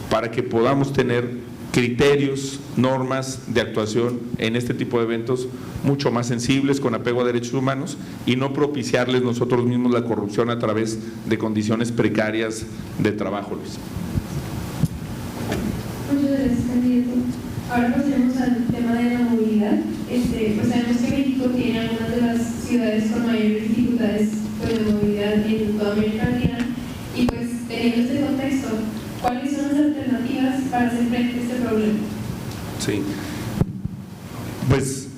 para que podamos tener criterios, normas de actuación en este tipo de eventos mucho más sensibles, con apego a derechos humanos y no propiciarles nosotros mismos la corrupción a través de condiciones precarias de trabajo, Luis. Muchas gracias, candidato. Ahora pasemos al tema de la movilidad. Pues sabemos que México tiene algunas de las ciudades con mayores dificultades de movilidad en toda América Latina y pues teniendo este contexto, ¿cuáles son las alternativas para hacer frente a este problema? Sí, pues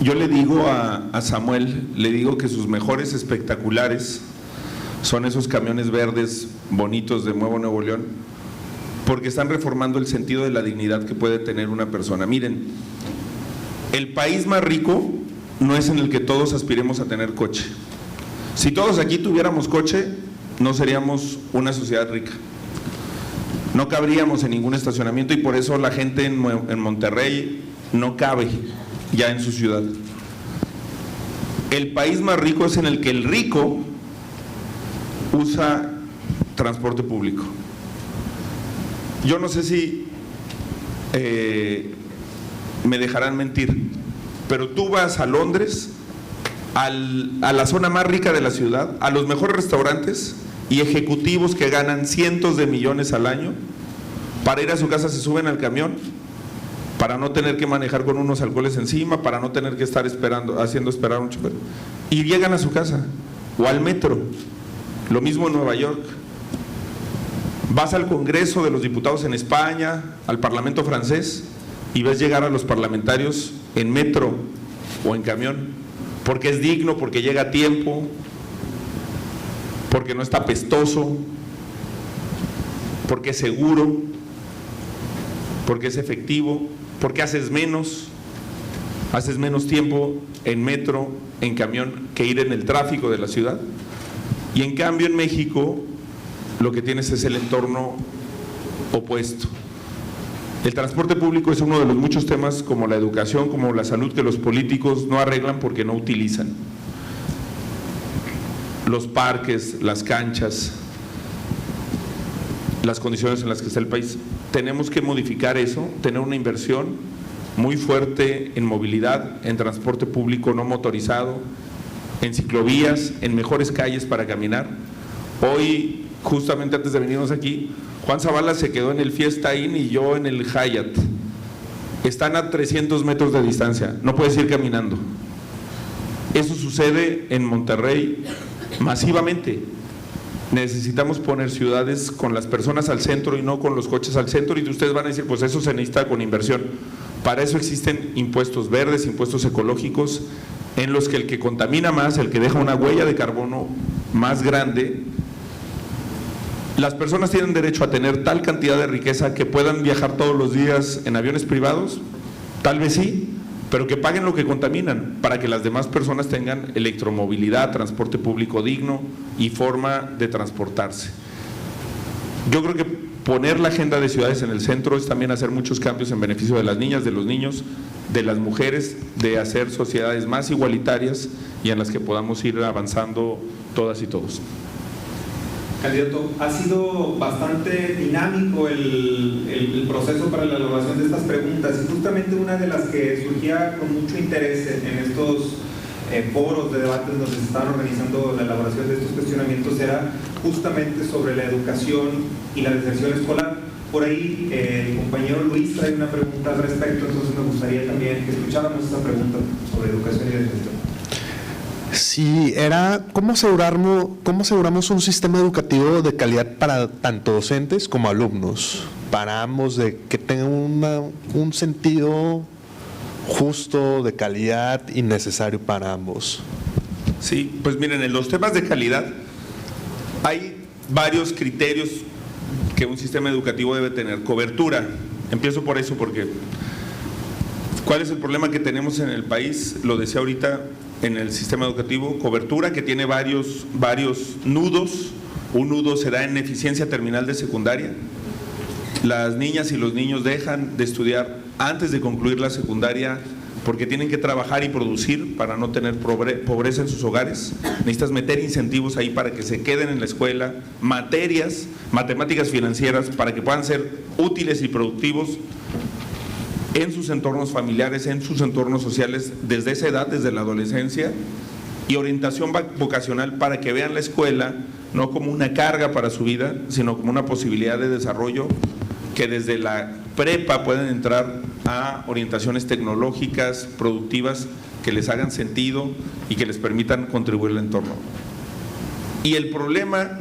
yo le digo a Samuel, le digo que sus mejores espectaculares son esos camiones verdes bonitos de Nuevo León, porque están reformando el sentido de la dignidad que puede tener una persona. Miren, el país más rico no es en el que todos aspiremos a tener coche. Si todos aquí tuviéramos coche, no seríamos una sociedad rica. No cabríamos en ningún estacionamiento y por eso la gente en Monterrey no cabe ya en su ciudad. El país más rico es en el que el rico usa transporte público. Yo no sé si me dejarán mentir, pero tú vas a Londres, a la zona más rica de la ciudad, a los mejores restaurantes y ejecutivos que ganan cientos de millones al año, para ir a su casa se suben al camión, para no tener que manejar con unos alcoholes encima, para no tener que estar haciendo esperar a un chofer, y llegan a su casa, o al metro. Lo mismo en Nueva York. Vas al Congreso de los Diputados en España, al Parlamento francés, y ves llegar a los parlamentarios en metro o en camión, porque es digno, porque llega a tiempo, porque no está pestoso. porque es seguro, porque es efectivo, porque haces menos tiempo en metro, en camión, que ir en el tráfico de la ciudad. Y en cambio en México lo que tienes es el entorno opuesto. El transporte público es uno de los muchos temas, como la educación, como la salud, que los políticos no arreglan porque no utilizan. Los parques, las canchas, las condiciones en las que está el país. Tenemos que modificar eso, tener una inversión muy fuerte en movilidad, en transporte público no motorizado, en ciclovías, en mejores calles para caminar. Hoy, justamente antes de venirnos aquí, Juan Zavala se quedó en el Fiesta Inn y yo en el Hyatt. Están a 300 metros de distancia, no puedes ir caminando. Eso sucede en Monterrey masivamente. Necesitamos poner ciudades con las personas al centro y no con los coches al centro, y ustedes van a decir, pues eso se necesita con inversión. Para eso existen impuestos verdes, impuestos ecológicos, en los que el que contamina más, el que deja una huella de carbono más grande, las personas tienen derecho a tener tal cantidad de riqueza que puedan viajar todos los días en aviones privados, tal vez sí, pero que paguen lo que contaminan, para que las demás personas tengan electromovilidad, transporte público digno y forma de transportarse. Yo creo que poner la agenda de ciudades en el centro es también hacer muchos cambios en beneficio de las niñas, de los niños, de las mujeres, de hacer sociedades más igualitarias y en las que podamos ir avanzando todas y todos. Candidato, ha sido bastante dinámico el proceso para la elaboración de estas preguntas, y justamente una de las que surgía con mucho interés en estos foros de debate donde se estaban organizando la elaboración de estos cuestionamientos era justamente sobre la educación y la deserción escolar. Por ahí el compañero Luis trae una pregunta al respecto, entonces me gustaría también que escucháramos esta pregunta sobre educación y deserción. Sí, era ¿cómo aseguramos un sistema educativo de calidad para tanto docentes como alumnos? Para ambos, de que tengan un sentido justo, de calidad y necesario para ambos. Sí, pues miren, en los temas de calidad hay varios criterios que un sistema educativo debe tener. Cobertura, empiezo por eso, porque ¿cuál es el problema que tenemos en el país? Lo decía ahorita, en el sistema educativo, cobertura que tiene varios nudos. Un nudo se da en eficiencia terminal de secundaria. Las niñas y los niños dejan de estudiar antes de concluir la secundaria porque tienen que trabajar y producir para no tener pobreza en sus hogares. Necesitas meter incentivos ahí para que se queden en la escuela, materias, matemáticas financieras, para que puedan ser útiles y productivos en sus entornos familiares, en sus entornos sociales, desde esa edad, desde la adolescencia, y orientación vocacional para que vean la escuela no como una carga para su vida, sino como una posibilidad de desarrollo, que desde la prepa pueden entrar a orientaciones tecnológicas, productivas, que les hagan sentido y que les permitan contribuir al entorno. Y el problema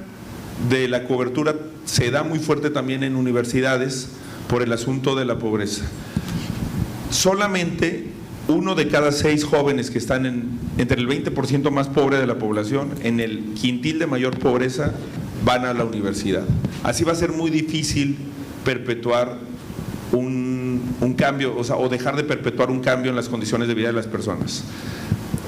de la cobertura se da muy fuerte también en universidades por el asunto de la pobreza. Solamente 1 de cada 6 jóvenes que están entre el 20% más pobre de la población, en el quintil de mayor pobreza, van a la universidad. Así va a ser muy difícil perpetuar un cambio, o dejar de perpetuar un cambio en las condiciones de vida de las personas.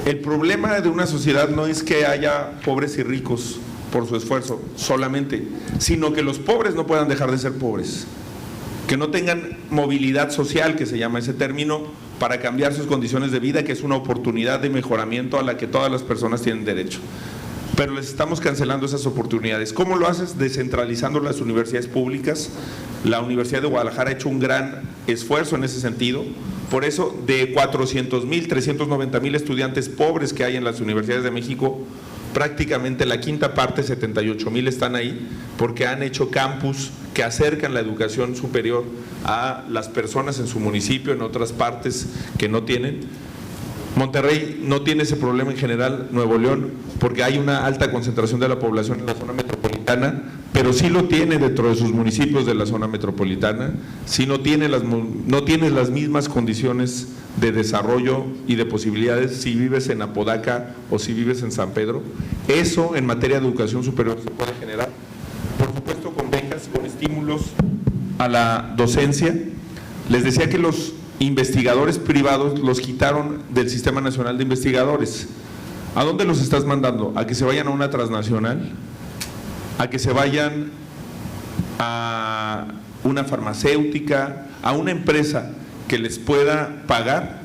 El problema de una sociedad no es que haya pobres y ricos por su esfuerzo solamente, sino que los pobres no puedan dejar de ser pobres, que no tengan movilidad social, que se llama ese término, para cambiar sus condiciones de vida, que es una oportunidad de mejoramiento a la que todas las personas tienen derecho. Pero les estamos cancelando esas oportunidades. ¿Cómo lo haces? Descentralizando las universidades públicas. La Universidad de Guadalajara ha hecho un gran esfuerzo en ese sentido. Por eso, de 400,000, 390,000 estudiantes pobres que hay en las universidades de México, prácticamente la quinta parte, 78,000, están ahí, porque han hecho campus que acercan la educación superior a las personas en su municipio, en otras partes que no tienen. Monterrey no tiene ese problema en general, Nuevo León, porque hay una alta concentración de la población en la zona metropolitana, pero sí lo tiene dentro de sus municipios de la zona metropolitana, sí no tiene las mismas condiciones de desarrollo y de posibilidades si vives en Apodaca o si vives en San Pedro. Eso en materia de educación superior se puede generar, por supuesto con becas, con estímulos a la docencia. Les decía que los investigadores privados los quitaron del Sistema Nacional de Investigadores. ¿A dónde los estás mandando? ¿A que se vayan a una transnacional? ¿A que se vayan a una farmacéutica? ¿A una empresa que les pueda pagar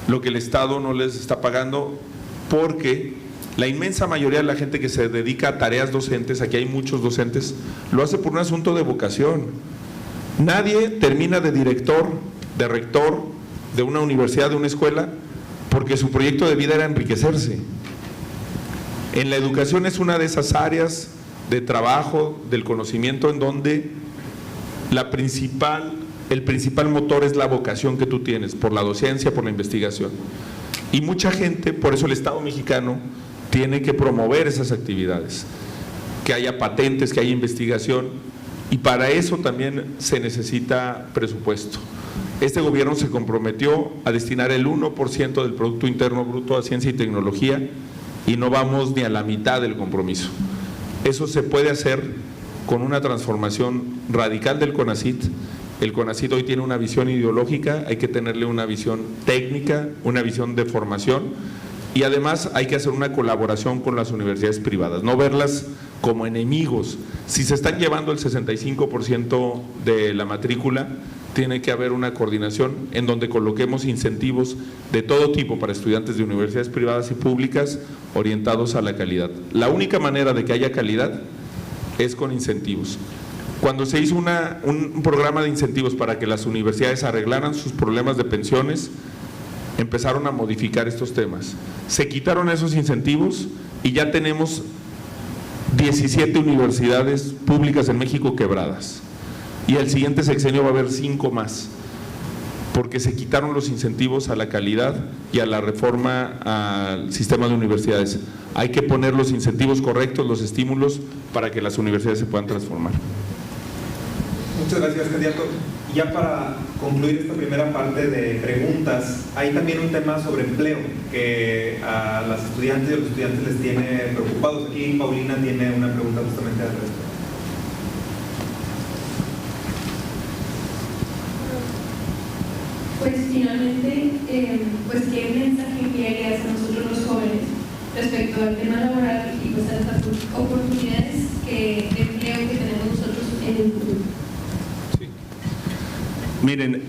lo que el Estado no les está pagando? Porque la inmensa mayoría de la gente que se dedica a tareas docentes, aquí hay muchos docentes, lo hace por un asunto de vocación. Nadie termina de director, de rector de una universidad, de una escuela, porque su proyecto de vida era enriquecerse. En la educación es una de esas áreas de trabajo, del conocimiento, en donde el principal motor es la vocación que tú tienes, por la docencia, por la investigación. Y mucha gente, por eso el Estado mexicano tiene que promover esas actividades, que haya patentes, que haya investigación, y para eso también se necesita presupuesto. Este gobierno se comprometió a destinar el 1% del Producto Interno Bruto a ciencia y tecnología, y no vamos ni a la mitad del compromiso. Eso se puede hacer con una transformación radical del CONACYT. El CONACYT hoy tiene una visión ideológica, hay que tenerle una visión técnica, una visión de formación, y además hay que hacer una colaboración con las universidades privadas, no verlas como enemigos. Si se están llevando el 65% de la matrícula, tiene que haber una coordinación en donde coloquemos incentivos de todo tipo para estudiantes de universidades privadas y públicas orientados a la calidad. La única manera de que haya calidad es con incentivos. Cuando se hizo un programa de incentivos para que las universidades arreglaran sus problemas de pensiones, empezaron a modificar estos temas. Se quitaron esos incentivos y ya tenemos 17 universidades públicas en México quebradas. Y el siguiente sexenio va a haber 5 más, porque se quitaron los incentivos a la calidad y a la reforma al sistema de universidades. Hay que poner los incentivos correctos, los estímulos, para que las universidades se puedan transformar. Muchas gracias, candidato. Ya para concluir esta primera parte de preguntas, hay también un tema sobre empleo que a las estudiantes y a los estudiantes les tiene preocupados. Aquí Paulina tiene una pregunta justamente al respecto. Pues finalmente, pues ¿qué mensaje enviarías a nosotros los jóvenes respecto al tema laboral y pues a las oportunidades de empleo que tenemos nosotros en el futuro? Sí. Miren,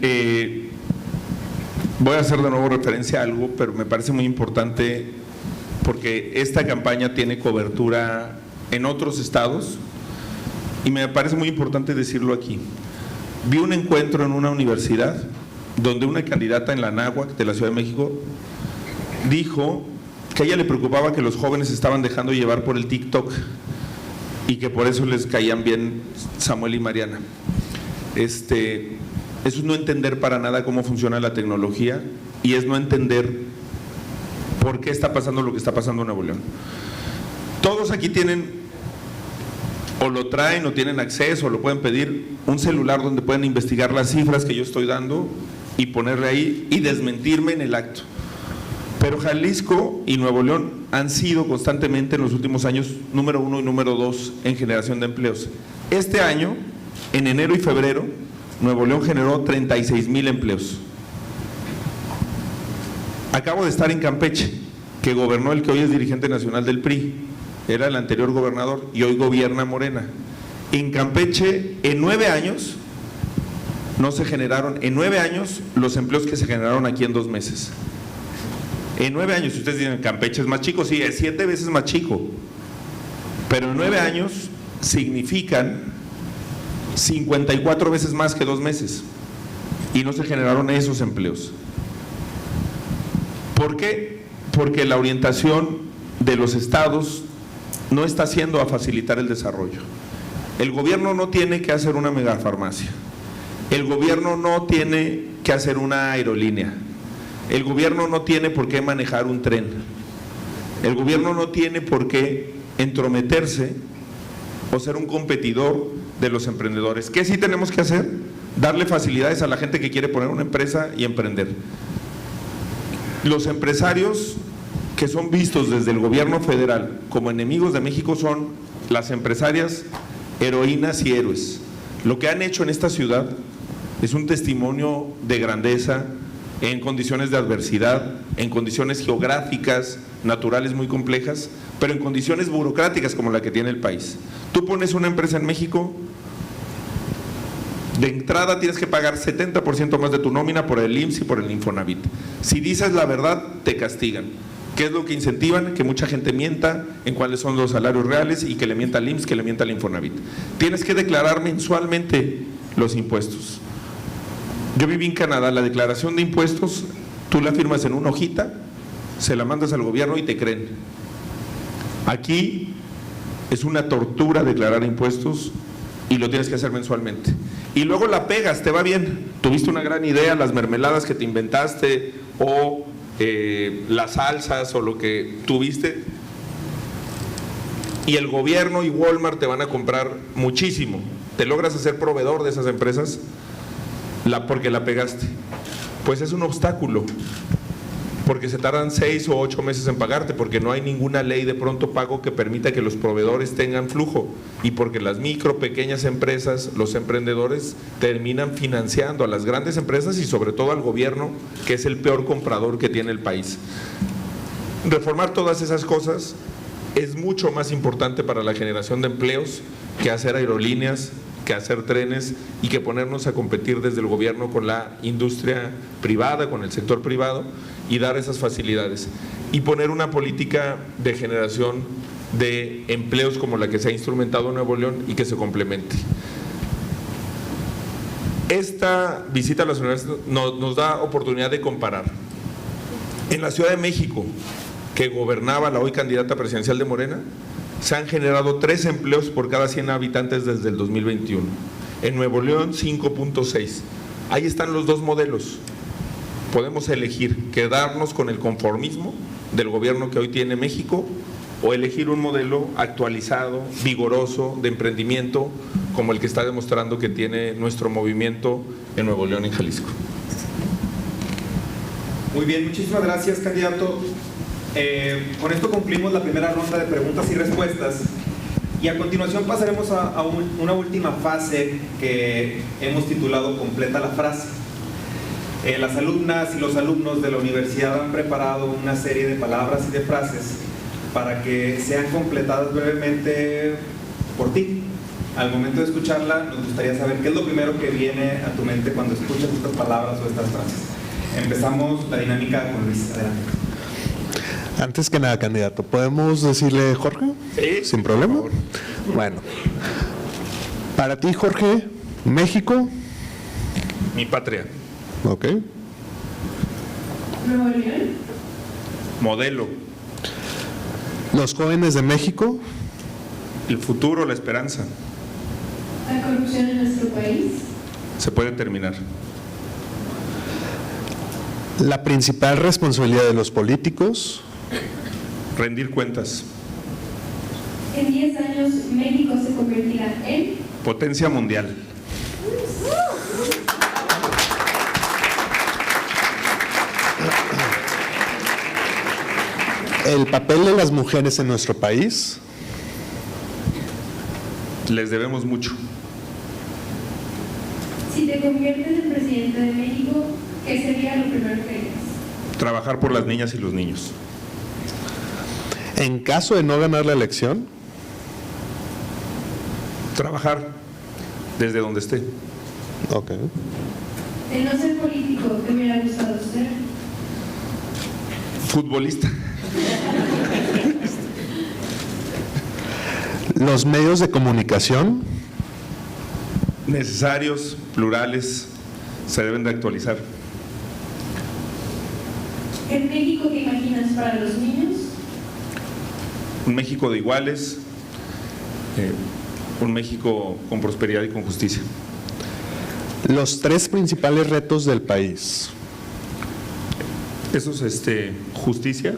voy a hacer de nuevo referencia a algo, pero me parece muy importante porque esta campaña tiene cobertura en otros estados y me parece muy importante decirlo aquí. Vi un encuentro en una universidad donde una candidata en la Anáhuac de la Ciudad de México dijo que a ella le preocupaba que los jóvenes se estaban dejando llevar por el TikTok y que por eso les caían bien Samuel y Mariana. Eso es no entender para nada cómo funciona la tecnología y es no entender por qué está pasando lo que está pasando en Nuevo León. Todos aquí tienen, o lo traen, o tienen acceso, o lo pueden pedir, un celular donde pueden investigar las cifras que yo estoy dando y ponerle ahí y desmentirme en el acto. Pero Jalisco y Nuevo León han sido constantemente en los últimos años número 1 y número 2 en generación de empleos. Este año, en enero y febrero, Nuevo León generó 36,000 empleos. Acabo de estar en Campeche, que gobernó el que hoy es dirigente nacional del PRI, era el anterior gobernador y hoy gobierna Morena. En Campeche, en 9 años, no se generaron, en 9 años, los empleos que se generaron aquí en 2 meses. En 9 años, si ustedes dicen Campeche es más chico, sí, es 7 veces más chico, pero en 9 años significan 54 veces más que 2 meses y no se generaron esos empleos. ¿Por qué? Porque la orientación de los estados no está haciendo a facilitar el desarrollo. El gobierno no tiene que hacer una megafarmacia, el gobierno no tiene que hacer una aerolínea, el gobierno no tiene por qué manejar un tren, el gobierno no tiene por qué entrometerse o ser un competidor de los emprendedores. ¿Qué sí tenemos que hacer? Darle facilidades a la gente que quiere poner una empresa y emprender. Los empresarios que son vistos desde el gobierno federal como enemigos de México son las empresarias heroínas y héroes, Lo que han hecho en esta ciudad es un testimonio de grandeza en condiciones de adversidad, en condiciones geográficas, naturales muy complejas, pero en condiciones burocráticas como la que tiene el país. Tú pones una empresa en México, de entrada tienes que pagar 70% más de tu nómina por el IMSS y por el Infonavit. Si dices la verdad, te castigan. ¿Qué es lo que incentivan? Que mucha gente mienta en cuáles son los salarios reales y que le mienta al IMSS, que le mienta al Infonavit. Tienes que declarar mensualmente los impuestos. Yo viví en Canadá, la declaración de impuestos, tú la firmas en una hojita, se la mandas al gobierno y te creen. Aquí es una tortura declarar impuestos y lo tienes que hacer mensualmente. Y luego la pegas, te va bien, tuviste una gran idea, las mermeladas que te inventaste o las salsas o lo que tuviste, y el gobierno y Walmart te van a comprar muchísimo. Te logras hacer proveedor de esas empresas porque la pegaste. Pues es un obstáculo, porque se tardan 6 o 8 meses en pagarte, porque no hay ninguna ley de pronto pago que permita que los proveedores tengan flujo, y porque las micro, pequeñas empresas, los emprendedores terminan financiando a las grandes empresas y sobre todo al gobierno, que es el peor comprador que tiene el país. Reformar todas esas cosas es mucho más importante para la generación de empleos que hacer aerolíneas, que hacer trenes y que ponernos a competir desde el gobierno con la industria privada, con el sector privado, y dar esas facilidades y poner una política de generación de empleos como la que se ha instrumentado en Nuevo León y que se complemente. Esta visita a las universidades nos da oportunidad de comparar. En la Ciudad de México, que gobernaba la hoy candidata presidencial de Morena, se han generado 3 empleos por cada 100 habitantes desde el 2021. En Nuevo León, 5.6. Ahí están los dos modelos. Podemos elegir quedarnos con el conformismo del gobierno que hoy tiene México o elegir un modelo actualizado, vigoroso, de emprendimiento, como el que está demostrando que tiene nuestro movimiento en Nuevo León y Jalisco. Muy bien, muchísimas gracias, candidato. Con esto concluimos la primera ronda de preguntas y respuestas y a continuación pasaremos a una última fase que hemos titulado Completa la frase. Las alumnas y los alumnos de la universidad han preparado una serie de palabras y de frases para que sean completadas brevemente por ti. Al momento de escucharla, nos gustaría saber qué es lo primero que viene a tu mente cuando escuchas estas palabras o estas frases. Empezamos la dinámica con Luis. Adelante. Antes que nada, candidato, ¿podemos decirle Jorge? Sí. ¿Sin problema? Bueno. Para ti, Jorge, México. Mi patria. Ok. Nuevo León. Modelo. Los jóvenes de México. El futuro, la esperanza. La corrupción en nuestro país. Se puede terminar. La principal responsabilidad de los políticos. Rendir cuentas. En 10 años, México se convertirá en Potencia mundial. El papel de las mujeres en nuestro país. Les debemos mucho. Si te conviertes en presidente de México, ¿qué sería lo primero que harías? Trabajar por las niñas y los niños. En caso de no ganar la elección. Trabajar desde donde esté. Ok. De no ser político, ¿qué me hubiera gustado ser? Futbolista. Los medios de comunicación. Necesarios, plurales, se deben de actualizar. ¿El México que imaginas para los niños? Un México de iguales, un México con prosperidad y con justicia. Los 3 principales retos del país. Eso es justicia,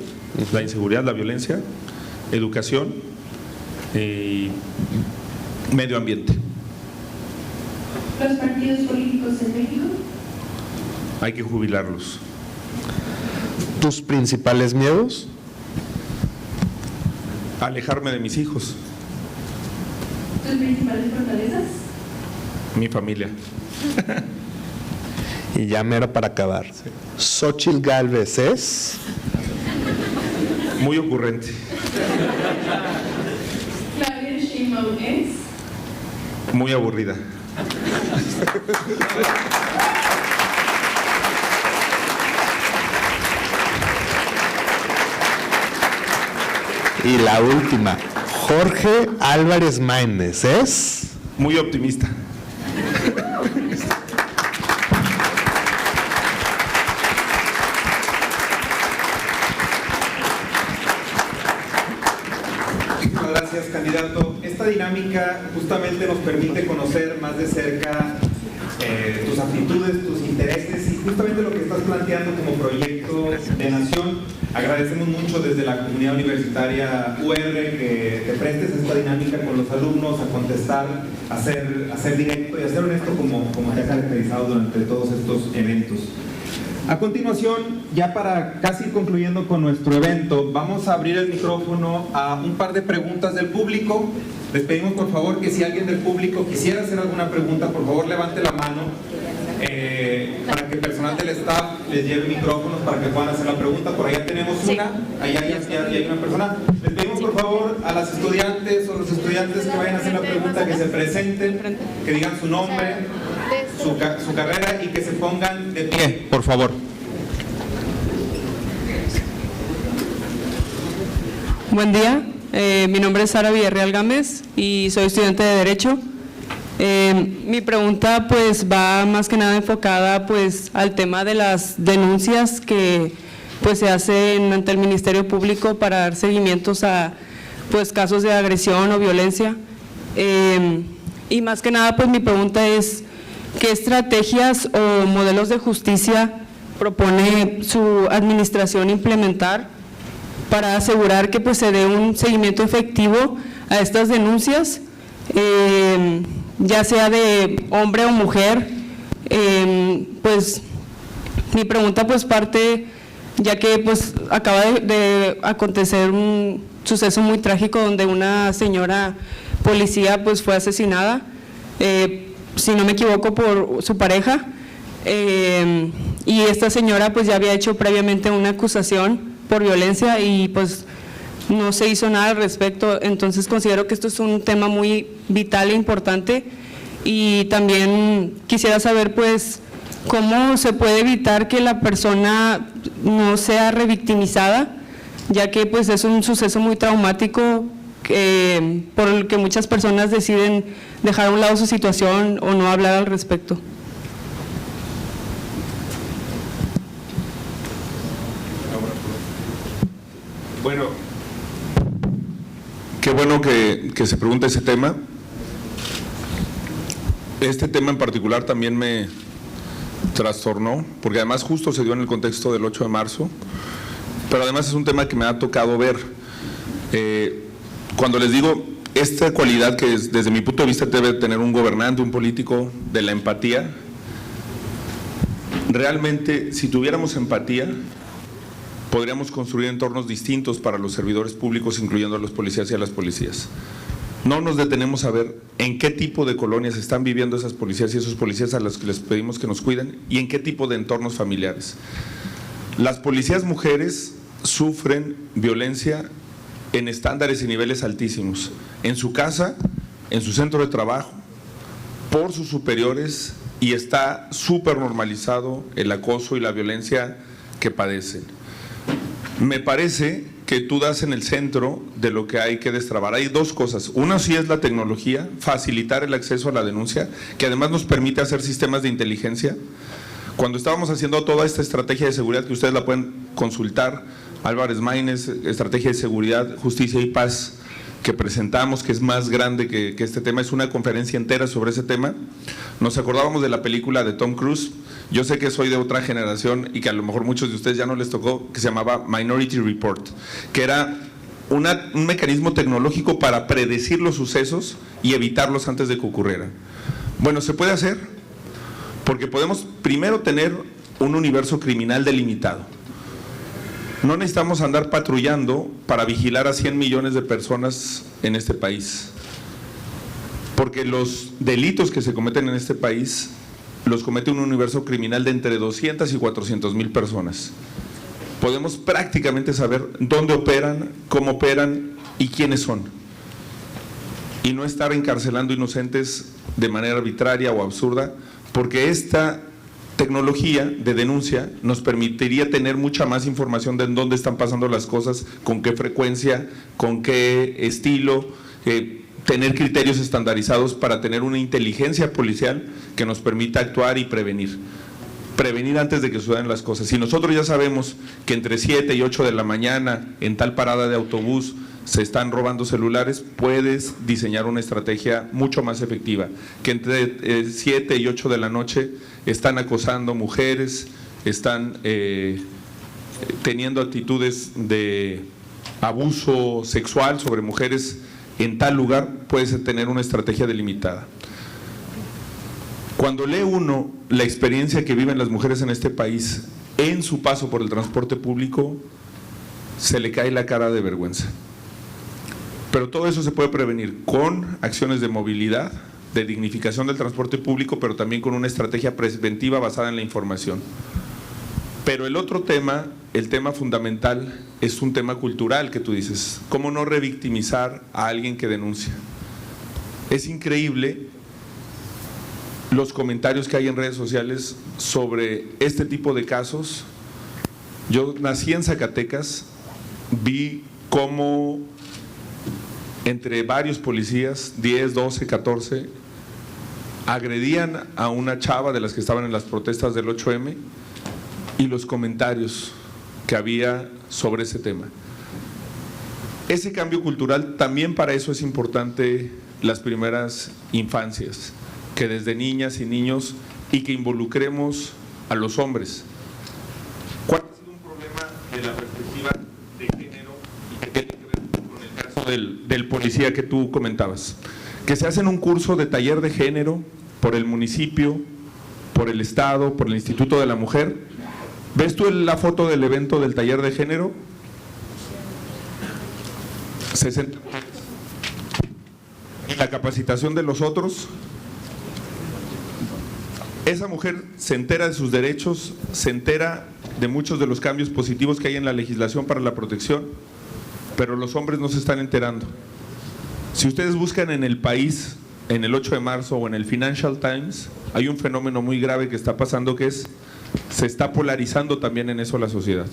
la inseguridad, la violencia, educación y medio ambiente. ¿Los partidos políticos en México? Hay que jubilarlos. ¿Tus principales miedos? Alejarme de mis hijos. ¿Tus principales fortalezas? Mi familia. Y ya mero para acabar. Xóchitl Gálvez es... Muy ocurrente. Claudia Sheinbaum es... Muy aburrida. Y la última, Jorge Álvarez Maínez es... Muy optimista. Muchas gracias, candidato. Esta dinámica justamente nos permite conocer más de cerca tus aptitudes, tus intereses y justamente lo que estás planteando como proyecto de nación. Agradecemos mucho desde la comunidad universitaria UR que te prestes esta dinámica con los alumnos, a contestar, a ser directo y a ser honesto como te ha caracterizado durante todos estos eventos. A continuación, ya para casi ir concluyendo con nuestro evento, vamos a abrir el micrófono a un par de preguntas del público. Les pedimos por favor que si alguien del público quisiera hacer alguna pregunta, por favor levante la mano para que el personal del staff les lleve micrófonos para que puedan hacer la pregunta. Por allá tenemos una, allá hay una persona. Les pedimos por favor a las estudiantes o los estudiantes que vayan a hacer la pregunta que se presenten, que digan su nombre, su carrera y que se pongan de pie, Por favor. Buen día, mi nombre es Sara Villarreal Gámez y soy estudiante de Derecho. Mi pregunta pues va más que nada enfocada pues al tema de las denuncias que pues se hacen ante el Ministerio Público para dar seguimientos a pues casos de agresión o violencia. Y más que nada pues mi pregunta es ¿qué estrategias o modelos de justicia propone su administración implementar para asegurar que pues se dé un seguimiento efectivo a estas denuncias, ya sea de hombre o mujer? Pues mi pregunta pues parte ya que pues acaba de acontecer un suceso muy trágico donde una señora policía pues fue asesinada, si no me equivoco por su pareja, y esta señora pues ya había hecho previamente una acusación por violencia y pues no se hizo nada al respecto. Entonces considero que esto es un tema muy vital e importante y también quisiera saber pues cómo se puede evitar que la persona no sea revictimizada, ya que pues es un suceso muy traumático por el que muchas personas deciden dejar a un lado su situación o no hablar al respecto. Bueno, qué bueno que se pregunte ese tema. Este tema en particular también me trastornó, porque además justo se dio en el contexto del 8 de marzo, pero además es un tema que me ha tocado ver. Cuando les digo esta cualidad que desde mi punto de vista debe tener un gobernante, un político, de la empatía, realmente si tuviéramos empatía podríamos construir entornos distintos para los servidores públicos, incluyendo a los policías y a las policías. No nos detenemos a ver en qué tipo de colonias están viviendo esas policías y esos policías a los que les pedimos que nos cuiden y en qué tipo de entornos familiares. Las policías mujeres sufren violencia en estándares y niveles altísimos, en su casa, en su centro de trabajo, por sus superiores, y está súper normalizado el acoso y la violencia que padecen. Me parece que tú das en el centro de lo que hay que destrabar. Hay dos cosas. Una sí es la tecnología, facilitar el acceso a la denuncia, que además nos permite hacer sistemas de inteligencia. Cuando estábamos haciendo toda esta estrategia de seguridad, que ustedes la pueden consultar, Álvarez Maínez, Estrategia de Seguridad, Justicia y Paz, que presentamos, que es más grande que este tema, es una conferencia entera sobre ese tema. Nos acordábamos de la película de Tom Cruise. Yo sé que soy de otra generación y que a lo mejor muchos de ustedes ya no les tocó, que se llamaba Minority Report, que era un mecanismo tecnológico para predecir los sucesos y evitarlos antes de que ocurrieran. Bueno, se puede hacer porque podemos primero tener un universo criminal delimitado. No necesitamos andar patrullando para vigilar a 100 millones de personas en este país. porque los delitos que se cometen en este país los comete un universo criminal de entre 200 y 400 mil personas. Podemos prácticamente saber dónde operan, cómo operan y quiénes son. Y no estar encarcelando inocentes de manera arbitraria o absurda, porque esta tecnología de denuncia nos permitiría tener mucha más información de en dónde están pasando las cosas, con qué frecuencia, con qué estilo, tener criterios estandarizados para tener una inteligencia policial que nos permita actuar y prevenir. Prevenir antes de que sucedan las cosas. Si nosotros ya sabemos que entre 7 y 8 de la mañana en tal parada de autobús se están robando celulares, puedes diseñar una estrategia mucho más efectiva. Que entre 7 y 8 de la noche están acosando mujeres, están teniendo actitudes de abuso sexual sobre mujeres en tal lugar, puedes tener una estrategia delimitada. Cuando lee uno la experiencia que viven las mujeres en este país en su paso por el transporte público, se le cae la cara de vergüenza. Pero todo eso se puede prevenir con acciones de movilidad, de dignificación del transporte público, pero también con una estrategia preventiva basada en la información. Pero el otro tema, el tema fundamental, es un tema cultural que tú dices. ¿Cómo no revictimizar a alguien que denuncia? Es increíble los comentarios que hay en redes sociales sobre este tipo de casos. Yo nací en Zacatecas, vi cómo entre varios policías, 10, 12, 14, agredían a una chava de las que estaban en las protestas del 8M, y los comentarios que había sobre ese tema. Ese cambio cultural, también para eso es importante las primeras infancias, que desde niñas y niños, y que involucremos a los hombres. ¿Cuál ha sido un problema de la perspectiva de género y que tiene que ver con el caso del policía que tú comentabas? Que se hace un curso de taller de género por el municipio, por el Estado, por el Instituto de la Mujer. ¿Ves tú la foto del evento del taller de género? 60. Y la capacitación de los otros. Esa mujer se entera de sus derechos, se entera de muchos de los cambios positivos que hay en la legislación para la protección, pero los hombres no se están enterando. Si ustedes buscan en El País, en el 8 de marzo o en el Financial Times, hay un fenómeno muy grave que está pasando, que es se está polarizando también en eso la sociedad.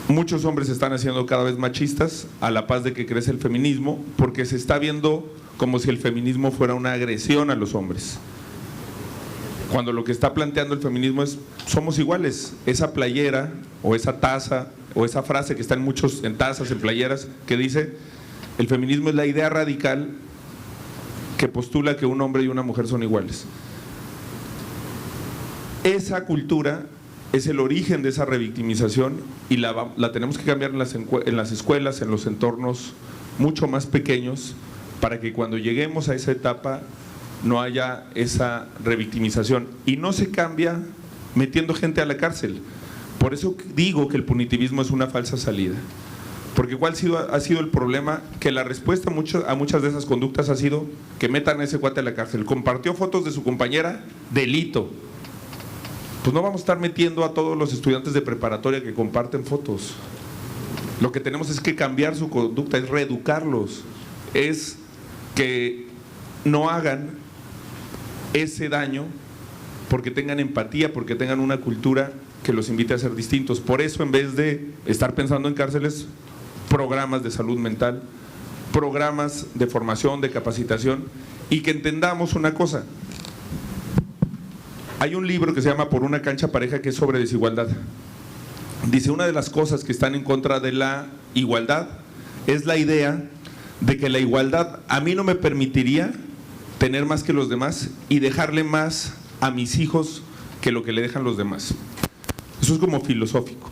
Muchos hombres se están haciendo cada vez machistas a la par de que crece el feminismo, porque se está viendo como si el feminismo fuera una agresión a los hombres. Cuando lo que está planteando el feminismo es, somos iguales. Esa playera o esa taza o esa frase que está en tazas, en playeras, que dice, el feminismo es la idea radical que postula que un hombre y una mujer son iguales. Esa cultura es el origen de esa revictimización y la tenemos que cambiar en las escuelas, en los entornos mucho más pequeños, para que cuando lleguemos a esa etapa no haya esa revictimización. Y no se cambia metiendo gente a la cárcel. Por eso digo que el punitivismo es una falsa salida. Porque ¿cuál ha sido el problema? Que la respuesta a muchas de esas conductas ha sido que metan a ese cuate a la cárcel. Compartió fotos de su compañera, delito. Pues no vamos a estar metiendo a todos los estudiantes de preparatoria que comparten fotos. Lo que tenemos es que cambiar su conducta, es reeducarlos, es que no hagan ese daño porque tengan empatía, porque tengan una cultura que los invite a ser distintos. Por eso, en vez de estar pensando en cárceles, programas de salud mental, programas de formación, de capacitación, y que entendamos una cosa. Hay un libro que se llama Por una cancha pareja, que es sobre desigualdad. Dice, una de las cosas que están en contra de la igualdad es la idea de que la igualdad a mí no me permitiría tener más que los demás y dejarle más a mis hijos que lo que le dejan los demás. Eso es como filosófico.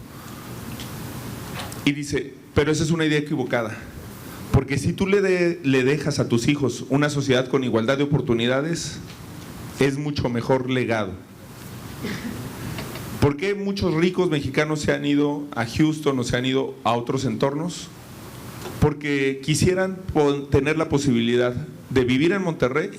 Y dice, pero esa es una idea equivocada, porque si tú le dejas a tus hijos una sociedad con igualdad de oportunidades, es mucho mejor legado. ¿Por qué muchos ricos mexicanos se han ido a Houston o se han ido a otros entornos? porque quisieran tener la posibilidad de vivir en Monterrey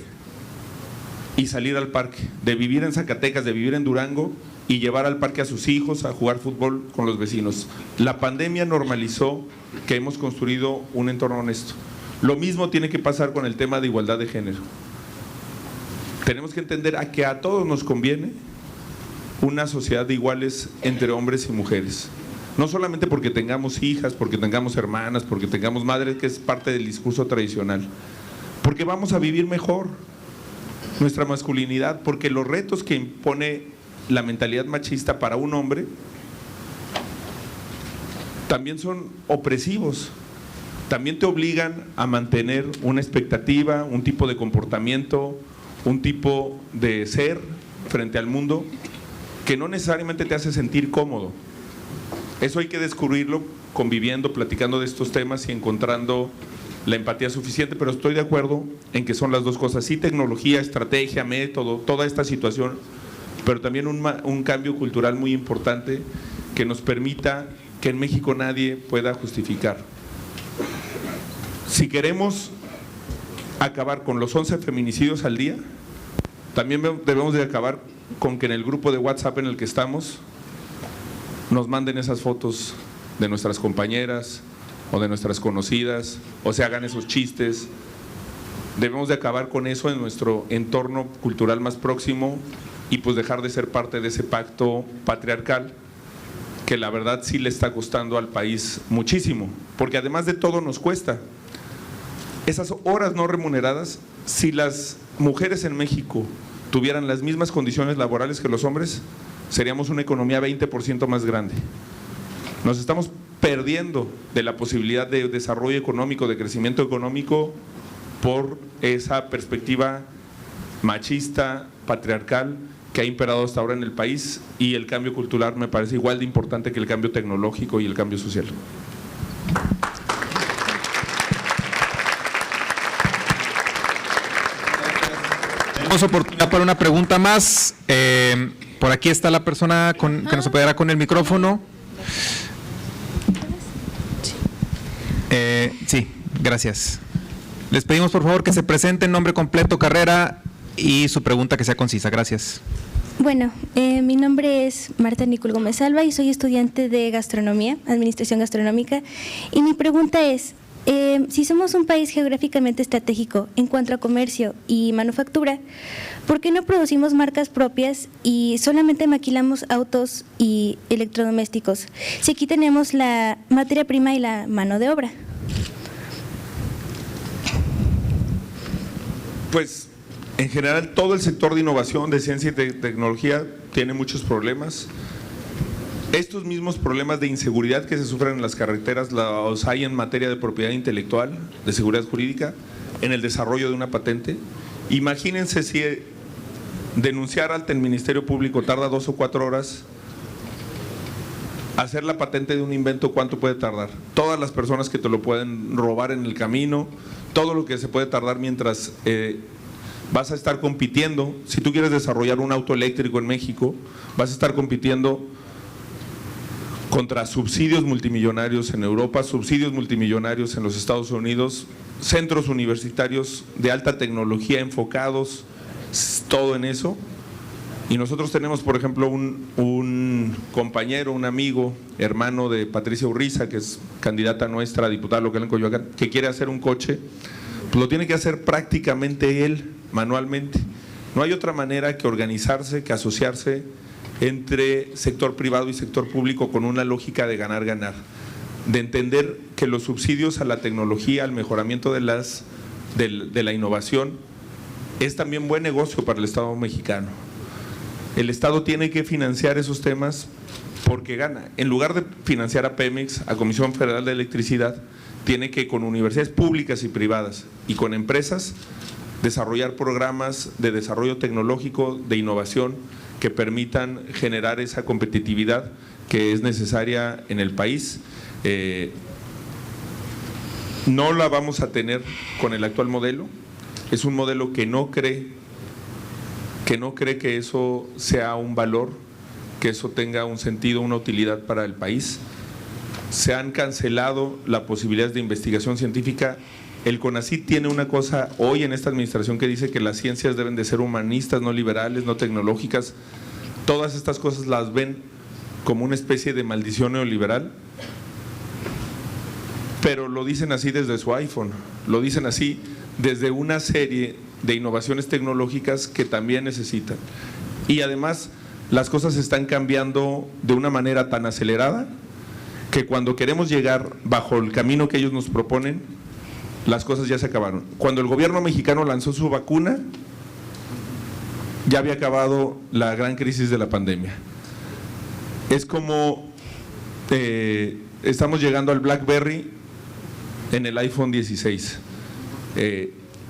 y salir al parque, de vivir en Zacatecas, de vivir en Durango y llevar al parque a sus hijos a jugar fútbol con los vecinos. La pandemia normalizó que hemos construido un entorno honesto. Lo mismo tiene que pasar con el tema de igualdad de género. Tenemos que entender a que a todos nos conviene una sociedad de iguales entre hombres y mujeres. No solamente porque tengamos hijas, porque tengamos hermanas, porque tengamos madres, que es parte del discurso tradicional, porque vamos a vivir mejor nuestra masculinidad, porque los retos que impone la mentalidad machista para un hombre también son opresivos, también te obligan a mantener una expectativa, un tipo de comportamiento, un tipo de ser frente al mundo que no necesariamente te hace sentir cómodo. Eso hay que descubrirlo conviviendo, platicando de estos temas y encontrando la empatía suficiente, pero estoy de acuerdo en que son las dos cosas, sí, tecnología, estrategia, método, toda esta situación, pero también un cambio cultural muy importante que nos permita que en México nadie pueda justificar. Si queremos acabar con los 11 feminicidios al día, también debemos de acabar con que en el grupo de WhatsApp en el que estamos nos manden esas fotos de nuestras compañeras o de nuestras conocidas, o se hagan esos chistes. Debemos de acabar con eso en nuestro entorno cultural más próximo y pues dejar de ser parte de ese pacto patriarcal que la verdad sí le está costando al país muchísimo, porque además de todo nos cuesta. Esas horas no remuneradas, si las mujeres en México tuvieran las mismas condiciones laborales que los hombres, seríamos una economía 20% más grande. Nos estamos perdiendo de la posibilidad de desarrollo económico, de crecimiento económico, por esa perspectiva machista, patriarcal, que ha imperado hasta ahora en el país, y el cambio cultural me parece igual de importante que el cambio tecnológico y el cambio social. Tenemos oportunidad para una pregunta más. Por aquí está la persona que nos apoyará con el micrófono. Sí, gracias. Les pedimos por favor que se presenten, nombre completo, carrera y su pregunta que sea concisa. Gracias. Bueno, mi nombre es Marta Nicole Gómez Alba y soy estudiante de gastronomía, administración gastronómica, y mi pregunta es, si somos un país geográficamente estratégico en cuanto a comercio y manufactura, ¿por qué no producimos marcas propias y solamente maquilamos autos y electrodomésticos? Si aquí tenemos la materia prima y la mano de obra. Pues en general todo el sector de innovación, de ciencia y de tecnología tiene muchos problemas. Estos mismos problemas de inseguridad que se sufren en las carreteras los hay en materia de propiedad intelectual, de seguridad jurídica, en el desarrollo de una patente. Imagínense si denunciar ante el Ministerio Público tarda 2 o 4 horas, hacer la patente de un invento, ¿cuánto puede tardar? Todas las personas que te lo pueden robar en el camino, todo lo que se puede tardar mientras vas a estar compitiendo. Si tú quieres desarrollar un auto eléctrico en México, vas a estar compitiendo contra subsidios multimillonarios en Europa, subsidios multimillonarios en los Estados Unidos, centros universitarios de alta tecnología enfocados, todo en eso. Y nosotros tenemos, por ejemplo, un compañero, un amigo, hermano de Patricia Urriza, que es candidata nuestra a diputada local en Coyoacán, que quiere hacer un coche, pues lo tiene que hacer prácticamente él, manualmente. No hay otra manera que organizarse, que asociarse entre sector privado y sector público con una lógica de ganar-ganar, de entender que los subsidios a la tecnología, al mejoramiento de la innovación, es también buen negocio para el Estado mexicano. El Estado tiene que financiar esos temas porque gana. En lugar de financiar a Pemex, a Comisión Federal de Electricidad, tiene que con universidades públicas y privadas y con empresas desarrollar programas de desarrollo tecnológico, de innovación, que permitan generar esa competitividad que es necesaria en el país. No la vamos a tener con el actual modelo. Es un modelo que no cree que eso sea un valor, que eso tenga un sentido, una utilidad para el país. se han cancelado las posibilidades de investigación científica. El CONACYT tiene una cosa hoy en esta administración que dice que las ciencias deben de ser humanistas, no liberales, no tecnológicas. Todas estas cosas las ven como una especie de maldición neoliberal, pero lo dicen así desde su iPhone, lo dicen así desde una serie de innovaciones tecnológicas que también necesitan. Y además las cosas están cambiando de una manera tan acelerada que cuando queremos llegar bajo el camino que ellos nos proponen, las cosas ya se acabaron. Cuando el gobierno mexicano lanzó su vacuna, ya había acabado la gran crisis de la pandemia. Es como estamos llegando al BlackBerry en el iPhone 16.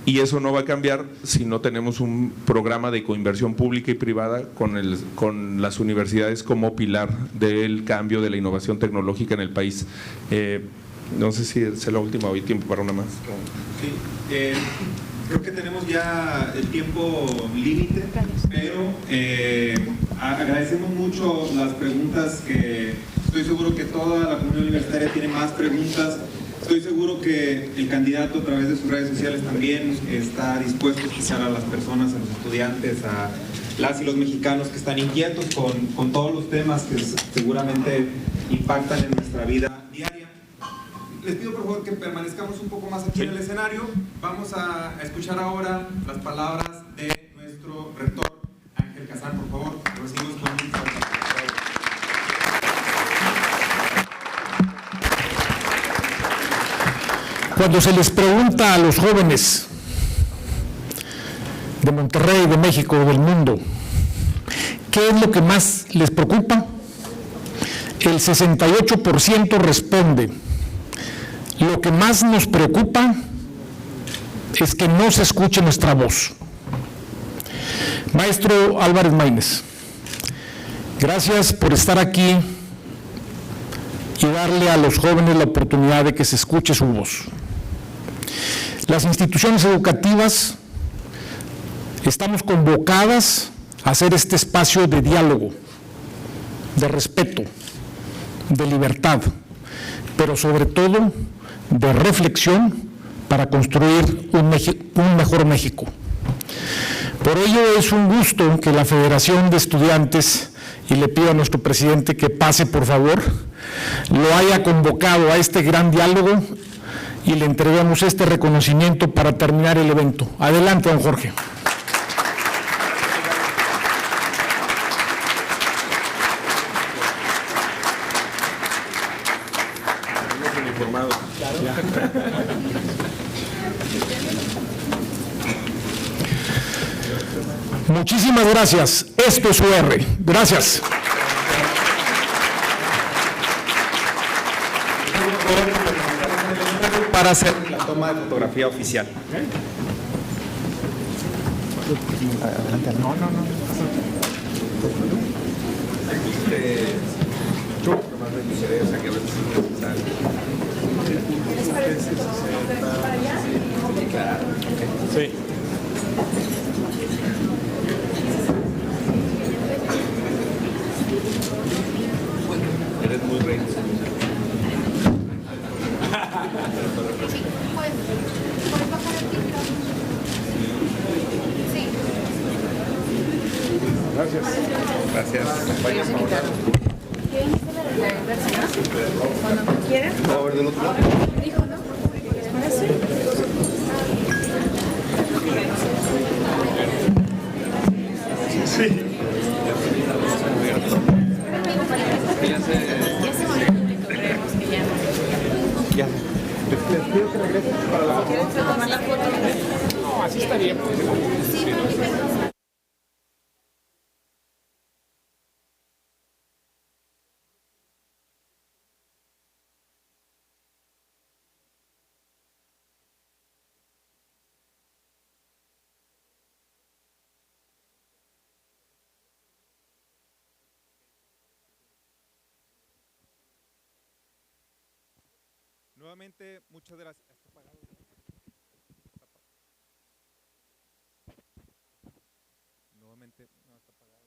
Y eso no va a cambiar si no tenemos un programa de coinversión pública y privada con las universidades como pilar del cambio de la innovación tecnológica en el país. No sé si es la última o hay tiempo para una más. Sí, creo que tenemos ya el tiempo límite, pero agradecemos mucho las preguntas que estoy seguro que toda la comunidad universitaria tiene más preguntas. Estoy seguro que el candidato a través de sus redes sociales también está dispuesto a escuchar a las personas, a los estudiantes, a las y los mexicanos que están inquietos con todos los temas que seguramente impactan en nuestra vida diaria. Les pido por favor que permanezcamos un poco más aquí en el escenario. Vamos a escuchar ahora las palabras de nuestro rector, Ángel Casán, por favor. Lo recibimos con un fuerte aplauso. Cuando se les pregunta a los jóvenes de Monterrey, de México, del mundo, ¿qué es lo que más les preocupa? El 68% responde: lo que más nos preocupa es que no se escuche nuestra voz. Maestro Álvarez Maínez, gracias por estar aquí y darle a los jóvenes la oportunidad de que se escuche su voz. Las instituciones educativas estamos convocadas a hacer este espacio de diálogo, de respeto, de libertad, pero sobre todo de reflexión para construir un mejor México. Por ello es un gusto que la Federación de Estudiantes, y le pido a nuestro presidente que pase por favor, lo haya convocado a este gran diálogo y le entregamos este reconocimiento para terminar el evento. Adelante, don Jorge. Muchísimas gracias. Esto es UR. Gracias. Para hacer la toma de fotografía oficial. Adelante. No. Sí. Eres muy rey. Gracias. Gracias. Cuando quieras. ¿Puedo ver del otro lado? Dijo, ¿no? Sí. Ya. Les pido que regresen para la foto. ¿Quieres tomar la foto? No, así está bien. Sí, Nuevamente, muchas gracias. ¿Está apagado? Nuevamente, no está apagado.